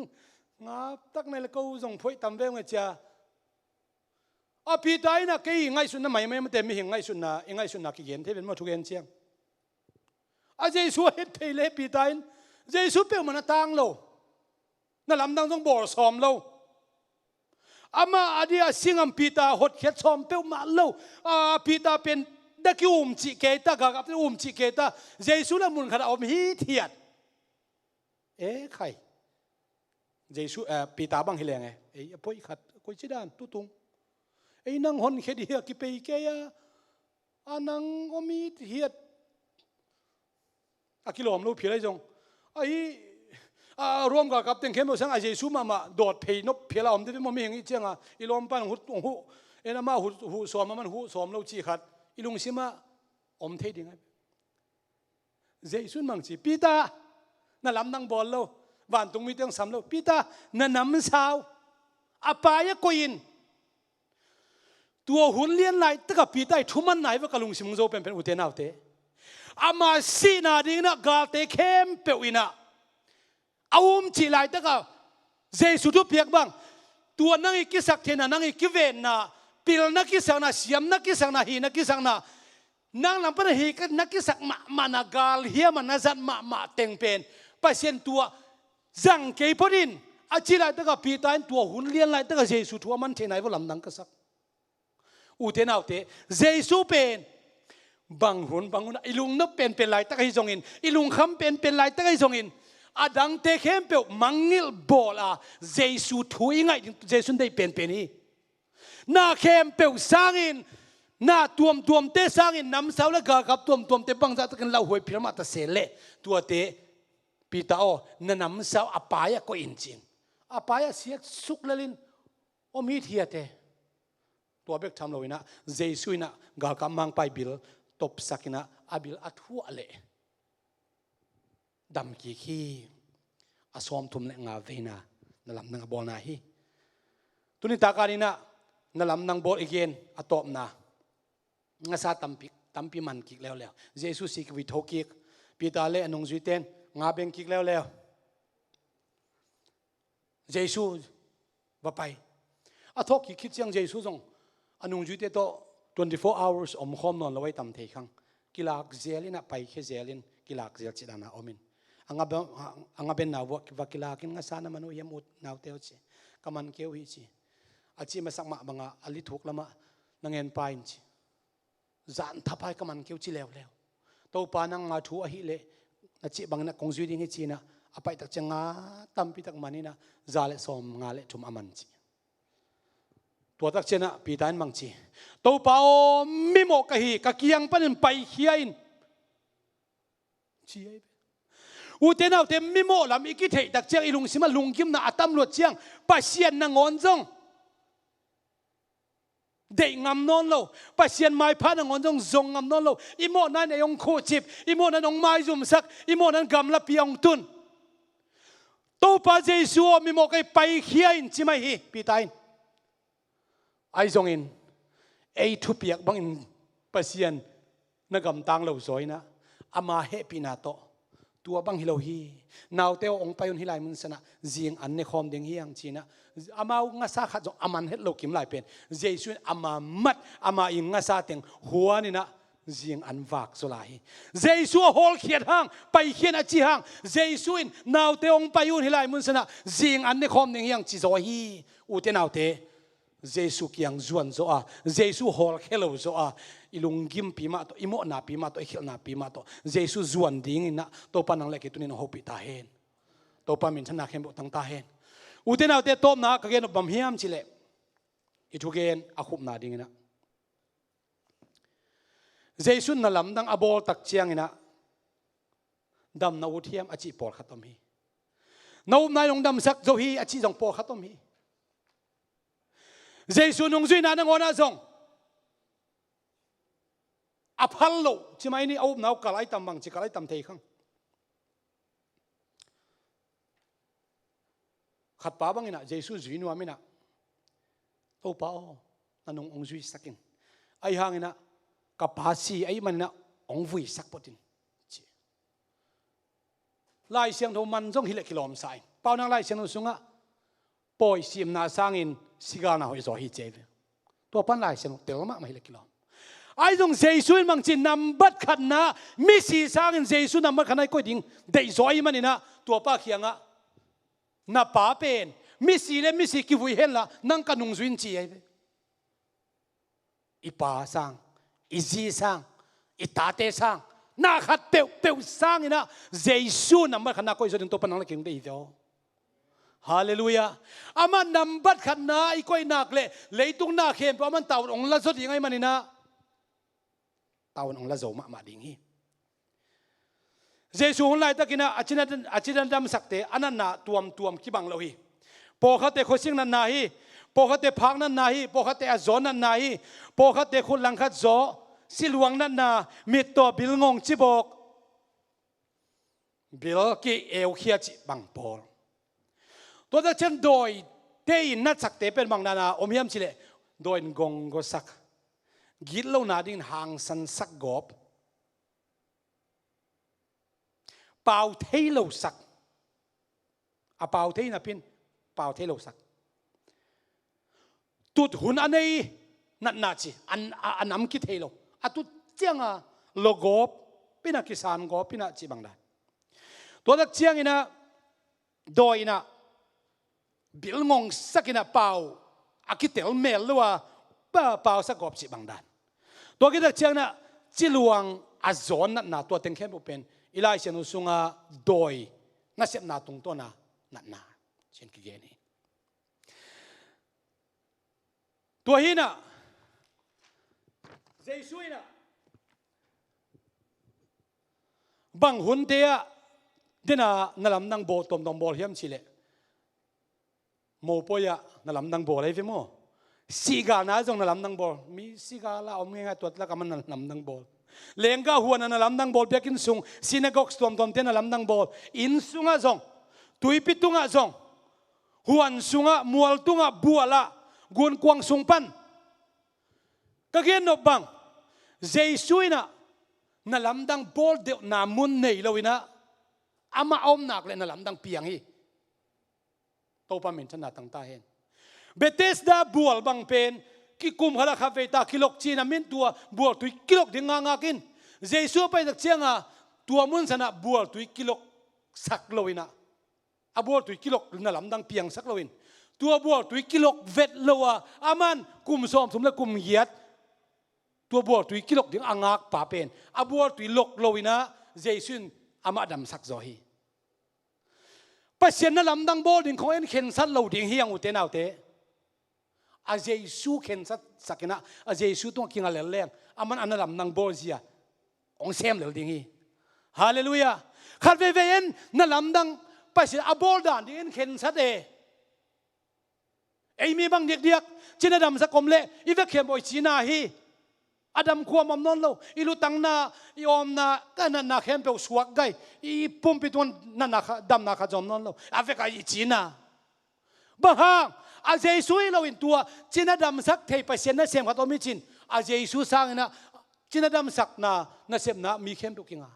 nga tak nei la ko jong phoi tam ve nga chia a pi tai na ke ngai sun na mai mai te mi ngai sun na ki gen the ben ma thu gen chiang a Jesu het pe le pi tai Jesu pe ma na tang lo na lam dang jong bor som lo ama adia singam pita hot khet som pe ma lo a pita pen ดักจิเกตากกับจิเกตาเยซูละมุนขนาดฮีเทียดใครเยซูปีตาบังเฮเลงป่วยขัดกุยชิดานตุตุงนังหอนเขดีเฮียกิเปย์เกียนังอมีเฮียดกิโลมลูกพี่ไรจงรวมกับเต็งเข้มสังเยซูมาโดดเพย์นบพี่เราอมที่มันมีอย่างนี้เจ้าอีลมปันหูน่ามาหูสวมมันหูสวมเราจีขัดอีลุงซิมาอมเทดิงไงเยซูมังจีปีตาน่าลำนังบอลเราวันตรงมีเตียงสามเราปีตาน่านำสาวอปายกุยินตัวหุ่นเลี้ยนไหลตะกับปีตาทุ่มันไหนว่ากะลุงซิมงโจเป็นอุเทนเอาเตอามาสีนาดิงนะกาเตเข้มเปวินะเอาจีไหลตะกับเยซูทุเปียกบังตัวนั่งอีกิสักเทนะนั่งอีกิเวนนะปิลนักกิสังนะเสียมนักกิสังนะฮีนักกิสังนะนั่งลำพันฮีกันนักกิสักมานากาลเฮียมันน่าจัดมาเต็งเป็นไปเสียนตัวจังเกยพอดินอาจีไรตะกับปีตาตัวหุ่นเลี้ยนไรตะกับเยซูทัวมันเทไหนว่าลำนังก็สักอุเทนเอาเตเยซูเป็นบางหุ่นอีลุงนับเป็นไรตะกับฮิจงอินอีลุงคำเป็นไรตะกับฮิจงอินอาดังเตเข้มเปลมังงิลบอลเยซูถุยไงเยซูได้เป็นนี่น่าเข้มเปลสร้างอินน่าตัวมเตสร้างอินน้ำสาวและกากับตัวมเตบังจัดกันเล่าหวยพิรมาตเสเลตัวเตปีตานั่นน้ำสาวอปายก็อินจินอปายเสียสุกเลลินมีเทียเตตัวเบกทำเราอินะเยซูอินะกากับมังไปบิลตบสักินะอาบิลอัทหัวเลดำขี้อาสอมทุมเลงาเวนะนั่นลำนังบอลนาฮีตุนิตาการินะนั่นลำนังบอลอีกเย็นอตอมนะงาซาตัมปีมันกิกแล้วเยซูสิกวิทโฮกิกปีตาเล่นงจุยเตนงาเบงกิกแล้วเยซูว่าไปอทอกิคิดยังเยซูจงอนงจุยเตโต24 hours อมคอมนอนเราไว้ตำเทขังกิลากเซลินะไปแค่เซลินกิลากเซลจิดานาอมินอังเป็นนาววักิลากินงาสานามันอุยมุดนาวเตลจีกำมันเกี่ยวหิจีอาจีมาสักมาบังอาลิทุกละมานังเงินไปจีจานทับไปกำมันเกี่ยวจีแล้วตัวปานังมาทัวหิเลอาจีบังนักคงจุดนี้จีนะอภัยตักจังตั้มพิตักมันนี่นะจาเลสอมงาเลทุมอามันจีตัวตักเจนะปีตานมังจีตัวปาโอมิโมกะฮีกะเกียงปันไปเขียนจีอุเทนเอาเต็มมิโมลำอีกิเทตักเจียงอีลุงสิมาลุงกิมนะอาตัมลวดเจียงปัสเซียนนางอนจงเด็กงำนอนเราปัสเซียนไม้พันนางอนจงงำนอนเราอีโมนั้นไอ้องโคจิบอีโมนั้นองไม้จุ่มสักอีโมนั้นกำลับยองตุนตัวปัจเจสัวมิโมกไปเขียนจิไม่ฮีปีตายไอ้จงอินไอ้ทุบเปียกบังอินปัสเซียนนักกำตังเราสวยนะอามาเฮปีนาโตตัวบังฮิโลฮีนาวเตวองไปยุนฮิไลมุนสนะจีงอันในคอมเดงฮียังจีนะอามางาซาขัดจงอามันเฮโลกิมไลเป็นเจสุนอามามัดอามาอิงงาซาเต็งหัวนี่นะจีงอันวักสุไลเจสุฮอลเขียนห้างไปเขียนอจีห้างเจสุนนาวเตวองไปยุนฮิไลมุนสนะจีงอันในคอมเดงฮียังจีโซฮีอุเตนาวเตเยซูกียงจวนโซอาเยซูฮอลเคโลโซอาอิลุงกิมปีมาโตอิโมนาปีมาโตอิเขลนาปีมาโตเยซูจวนดิ้งอินะโตปานังเล็กตุนินโฮปิตาเฮนโตปามินชนะเข้มบุตังตาเฮนอุเทนเอาเตโตมนะกะเกนบัมเฮียมจิเลอิทุเกนอาคุบนาดิ้งอินะเยซูนั่นลำดังอบอลตักเชียงอินะดำนาอุเทียมอจิปอลขัดตอมฮีนาอุนายองดำสักโจฮีอจิจงปอลขัดตอมฮีเจสุนงจุยนานังอนาจงอภัลโลใช่ไหมนี่เอาหนาวกะไลตำบังจิกะไลตำเทขังขัดป้าบังอินะเจสุจุยนัวมินะตัวป้านันองจุยสักินไอ้หางอินะกับภาษีไอ้มันนะองวุยสักปดินไล่เสียงโทมันจงฮิเลกิลอมไซเป้านังไล่เสียงโทสุงะปอยสิมนาสร้างอินสิกานาหอยจอฮิเจลตัวปันไล่เสียงเตลมาไม่ฮิเลกิลอมไอ้ตรงเจสุนบางจีนำบัดขันนะมิสีสร้างอินเจสุนนำบัดขันไอ้ก็ดิ่งเดย์จอยมันนี่นะตัวป้าเขียงะนับป้าเป็นมิสีเลมิสีกิวุยเห็นละนั่งกันนุงจุนจีไอ้อีป้าสร้าง อีจีสังอีตาเตสังน่าขัดเตียวสังนะเยซูนำบัดขณะก็อิสระตัวปนังเล็กยังได้อีกแล้วฮาเลลูยาอามันนำบัดขณะอีกอยนักเลยตุงนักเข้มเพราะมันเต่าองละสดยังไงมันนี่นะเต่าองละโจมาดิ่งฮีเยซูคนไรตะกินะอาชินันดำสักเตอันนั้นน่ะตัวมคิบังเราฮีพอเขาเตะคนสิ่งนั้นนาฮีพอเขาเตะพักนั้นนาฮีพอเขาเตะอาจอนนั้นนาฮีพอเขาเตะคนหลังขัดโจสิลวงนั้นนามีตัวบิลงงจิบอกบิลกีเอวเขียจิบังปอลตัวจะเช่นโดยเตยนัดสักเตเป็นบางนานาอมยามชิเลโดยงงก็สักกิดเล่านาดินหางสันสักกบเป่าเทโลสักเป่าเทน่ะพินเป่าเทโลสักตุดหุ่นอันนี้นัดนาจิอันน้ำกิเทโลตุดเจียงโลกบพินากิสานกบพินาจิบังได้ตัวจะเจียงอินะโดยนะบิลงงสักินะเป่าอากิเตลเมลหรือว่าเป่าสักกบจิบังได้ตัวกิจเจียงนะจิลวงอาจอนนัดนาตัวเต็งเข้มเป็นอีไลเชนุสุงาโดยน่าเสียนาตรงตัวน่ะนัดนาเช่นกี่เกนี่ตัวหินะเจสุยนะบังหุ่นเดียดิน่ะนั่นลำนังโบตมโบเฮียมชิเลโมปอยะนั่นลำนังโบอะไรฟิโมสีกาหน้าจงนั่นลำนังโบมีสีกาละอมง่ายตัวละกันมันนั่นลำนังโบเลงกาหัวนั่นลำนังโบเบียกินซุงซินาโกกสตอมเทียนนั่นลำนังโบอินซุงอ่ะจงตุยปิตุงอ่ะจงหัวซุงอ่ะมัวตุงอ่ะบัวละกวนกวางซุงปันก็เกินนบบังเจสุยนะนั่นลำดังโบเดียวนามุนเนยเลยนะอามาอมนักเลยนั่นลำดังเปียงฮีโตปามินชนะตั้งตาเห็นเบเตสดาบัวบังเป็นกิกุมขลักคาเฟตากิโลจีนามินตัวบัวตุยกิโลดึงงากินเจสุไปจากเชียงตัวมุนสนะบัวตุยกิโลสักเลยนะบัวตุยกิโลนั่นลำดังเปียงสักเลยตัวบัวตุยกิโลเวทเลวอามันกุมซ้อมสมและกุมเหยียดตัวบัวตุยกิโลดึงอ่างากป่าเป็นบัวตุยลกเลยนะเจสุนอามาดำสักจอยปัจเจกนั่นลำดังโบดิ่งของเอ็นเข็นสัตเราดิ่งเฮียงอุเทนเอาเตเจสุเข็นสัตสักนะเจสุต้องกินอะไรแรงมันอันนั้นลำดังโบเสียองเซมเหลวดิ่งฮีฮาเลลูยาขัดเวเอ็นนั่นลำดังปัจเจกโบด่านดิ่งเอ็นเข็นสัตไอมีบางเด็กๆจีนดำสักกลมเละอีเวกเข็มบ่อยจีน่าฮีอดัมขวามนนโลอีลุตังนาอีอมนาก็นั่นนาเข้มเปลสวกไกอีปุ่มปิดวันนั่นนาดำนาขจอมนนโลอาเวกอีจีน่าบ้าอาเจสุยเราอินตัวจีนดำสักเทไปเสียนนั่นเสียงขัดอมิจินอาเจสุสร้างนะจีนดำสักน่าเสียมนะมีเข้มเปลกิงา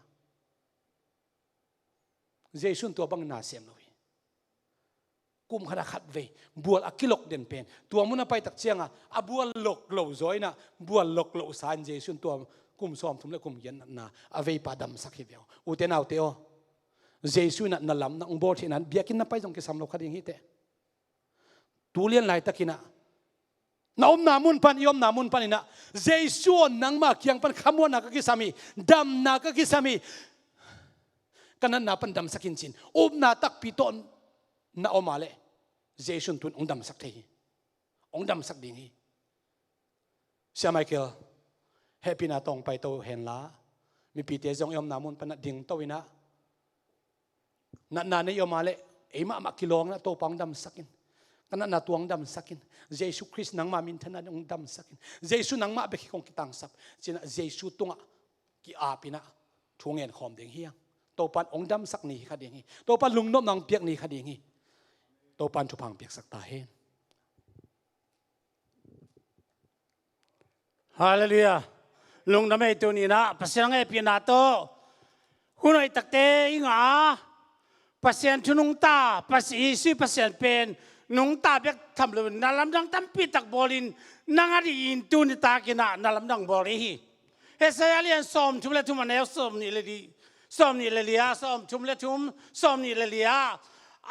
เจสุนตัวบังน่าเสียมเรากุมขนาดขัดเวบัวกิโลเด่นเป็นตัวมุนไปตักเชียงบัวหลกเหลาจอยนะบัวหลกเหลาสานเจสุนตัวกุมซ้อมทุ่มและกุมเย็นนะเวปาดำสักเดียวอุเทนเอาเตโอเจสุนนั่นลำนั่งบอที่นั้นเบียกินนั่นไปตรงกิสามโลคดีอย่างนี้เตตัวเลี้ยนไหลตะกินะน้อมนามุนปันยอมนามุนปันนี่นะเจสุนนั่งมาเคียงปันขมวนนักกิสามีดำนักกิสามีกันนั้นนับปันดำสักินจินนาตักปิโตนนาอมาเลเจสุนตุนองดำสักทีองดำสักดิ่งฮีเสียไมเคิลเฮปินาตองไปโตเห็นละมีปีเตจงยอมนามุนปนัดดิ่งโตวินะนาในยอมมาเลเอมากิโลงนะโตปังดำสักินกันนั้นนาตัวองดำสักินเจสุคริสต์นังมามินทนาองดำสักินเจสุนังมาเบกิคงกิตังสับเจนะเจสุตุงะกิอาปินะทวงเงินขอมดิ่งเฮียงโตปันองดำสักนี่ขัดดิ่งฮีโตปันลุงนบนางเปียกนี่ขัดดิ่งฮีโตปันชุพังเปียกสักตาเห็นฮาเลลูยาลุงทำไมตัวนี้นะภาษาไงปีนาโตคุณไอ้ตักเตอิงาภาษาชุนุงตาภาษาอิสุภาษาเป็นนุงตาเปียกทำเลยนาลำดังตั้มปีตักบอลินนางอดีอินตุนิตากินะนาลำดังบอลีเฮสยาเลียนสอมชุมเลทุมันเอลสอมนี่เลยดีสอมนี่เลยลียาสอมชุมเลทุมสอมนี่เลยลียา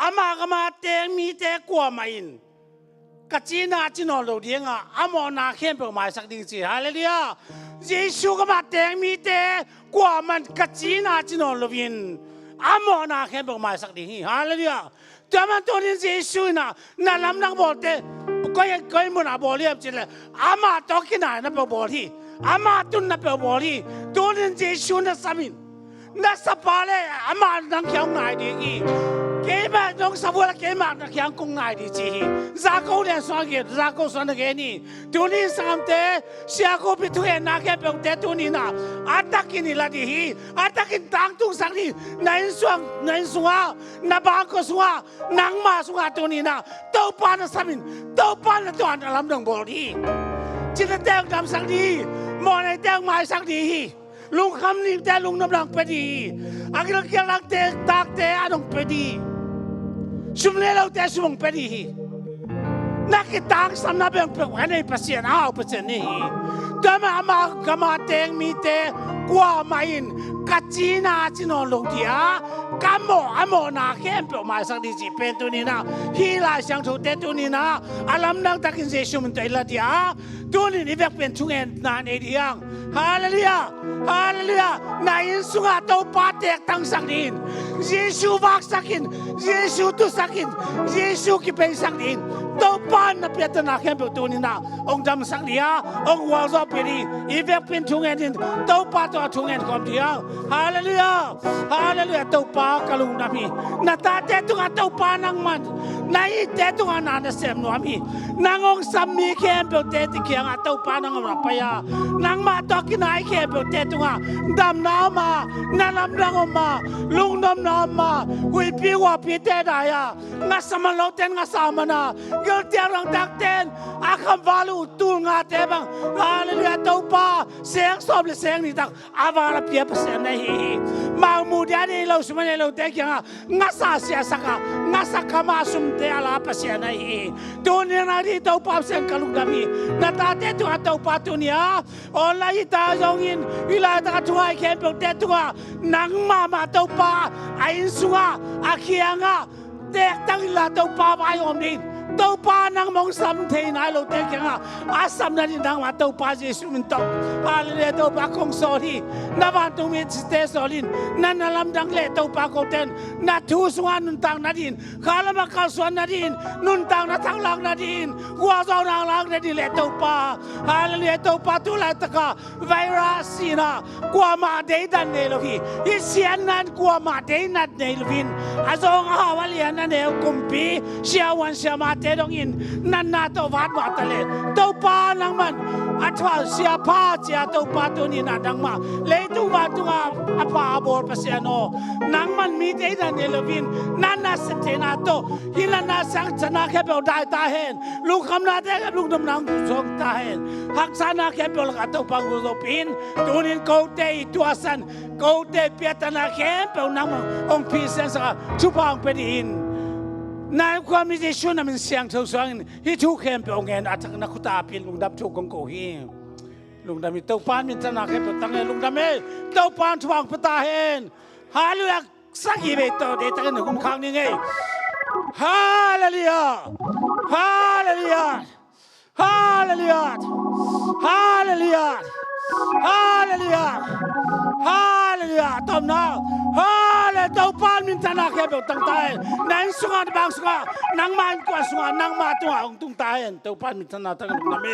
อามาเตมีเตกัวมาอิน กัจจีน่าจีนอลูเดียงอ่ะอามอนาเข้มเปล่าหมายสักดีจีฮาเลลูยาเยซูก็มาแต่งมีเตกว่ามันกัจจีน่าจีนอลูวินอามอนาเข้มเปล่าหมายสักดีฮาเลลูยาแต่มันตัวนี้เยซูน่ะนั่นลำนักบอลเตก็ยังมันอาบอลเรียบจีเลยอามาตอกินไหนนับเป็นบอลที่อามาตุนนับเป็นบอลที่ตัวนี้เยซูน่ะสามินน่ะสปาเลยอามานังเขียวไงดีกีเกมน้องสาวละเกมนักเขียงคงไงดีจีจากเขาเนี่ยสอนเกตจากเขาสอนเกนี่ตัวนี้สามเตะเสียกูไปทุ่งนักเก็บเป็นเตะตัวนี้นะอัตตากินนี่ละดีอัตตากินต่างทุ่งสักนี่นั่นสวงนับบางก็สวงนังมาสวงตัวนี้นะตัวปานสามินตัวปานตัวอันลำดังบอลที่จิตเตะดำสักดีมองในเตะไม้สักดีลุงคำนี้แต่ลุงน้ำลังไปดีอักลักยักเตะตากเตะอันงไปดีชุมเลเราเตะชุมไปดีนักตากสำนักเป็นผู้ให้ภาษาเอาภาษานี่แต่มาอากามาเตงมีเตะกว่าไม่อินกัจจีน่าจีนอลูเดียกามโมอามอนาเข้มเปล่าหมายสักดีจีเป็นตัวนี้นะฮีลาช่างถูกเตะตัวนี้นะอารมณ์นักตะกินเจสุมันตัวละเดียตัวนี้นี่แบบเป็นช่วงนานเดียงฮาเลลูยาฮาเลลูยานายสุงาตัวปาเตกตั้งสักดินเยซูวักสักดินเยซูตุสักดินเยซูกิเป็นสักดินตัวปานนับเป็นตัวนักเข้มเปล่าตัวนี้นะองค์ดำสักเดียองค์วาซาเป็นอีแบบเป็นช่วงดินตัวปาตัวช่วงคำเดียวฮาเลลูยาฮาเลลูยาตัวปากลุงนามีนาตาเตตุงาตัวปานังมันนายเตตุงานาเสมนวมีนางองสามีเข้มเปล่าเตติเขียงตัวปานังมันไปยานางมาตอกินายเข้มเปล่าเตตุงาดำน้ำมานาลำดังมาลุงน้ำมาหุยปีว่าปีเตได้ยางาสมันโลเตนงาสามันะเกิดเตียงดักเตนอาคำวาลูตูงาเตบังฮาเลลูยาตัวปาเสียงสอบเลยเสียงนี่ตักอาวาลเปียเปเสนได้มามูเดียนี่เราสมัยเราเด็กยังงาสาเสียสักงาสักมาสุมเตอลาเปเสนได้ตัวนี้นาดีตัวปาเสียงกลุกดามีนาตาเตตัวตัวปาตัวนี้ออนไลน์ตาจงอินวิลาตาตัวไอเข้มเปเตตัวนังมาตัวปาไอสุงาอาเคียงเด็กตั้งลาตัวปาไปอมดินตัวปานังมองซ้ำเทนายเราเด็กยังอาซ้ำนั่นนังมาตัวปาเยซูมันตกฮาเลลูยาตัวปาคงสอดีนับวันตรงนี้สเตสอลินนั่นลำดังเล่ตัวปาโกเตนนัดทูสวรรค์นุนตังนาดินข้าละมาข้าสวรรค์นาดินนุนตังนัดทั้งหลังนาดินกัวเจ้านางหลังนาดินเล่ตัวปาฮาเลลูยาตัวปาตุลาตะกาไวรัสซีนะกัวมาเดย์ดันเนลวีอิเซียนนั้นกัวมาเดย์นัดเนลวินอาจงฮาวาลียนนั่นเอวกุมปีเชียวันเชียมาเตดงอินนั่นนาตัววัดวัดทะเลตัวปานังมันอัฐว่าเสียผ้าเสียตัวปาตัวนี้นาดังมาเลยตัวมาตัวอาปาบอลภาษาโนนังมันมีเดย์ดันเนลวินนั่นนาสเตนาโตฮิลานาสังชนะแค่เปล่าได้ตาเห็นลูกคำนาเด็กลูกดำนังกุศลตาเห็นหักษานาแค่เปล่าตัวปังกุศลปินตัวนี้กูเตยตัวสันกูเตยเปียตนาแค่เปล่านังองค์พิเศษสักชุบางเป็นอินนายความมีเจสุนั้นมันเสียงเท่าสวงฮิทุกเข้มเปล่าเงินอัฐนักขุตาพินลุงดับชุกของกูฮีลุงดำมีเต้าปานมีตนาแค่เปล่าตั้งเงินลุงดำเอเต้าปานชุบางปตาเห็นฮาเลลูยาสักกี่เบตโตเดตั้งเงินคุ้มข้างนี่ไงฮาเลลูยาฮาเลลูยาฮาเลลูยาฮาเลลูยาฮาเลลูยาฮาเลลูยาตอมนาฮาเลเต้าปานมินตนาแค่เปล่าตั้งใจนังสุงานบางสุงานังมันกว่าสุงานังมาตัวองตุงตายเต้าปานมินตนาตั้งลุงดำเอ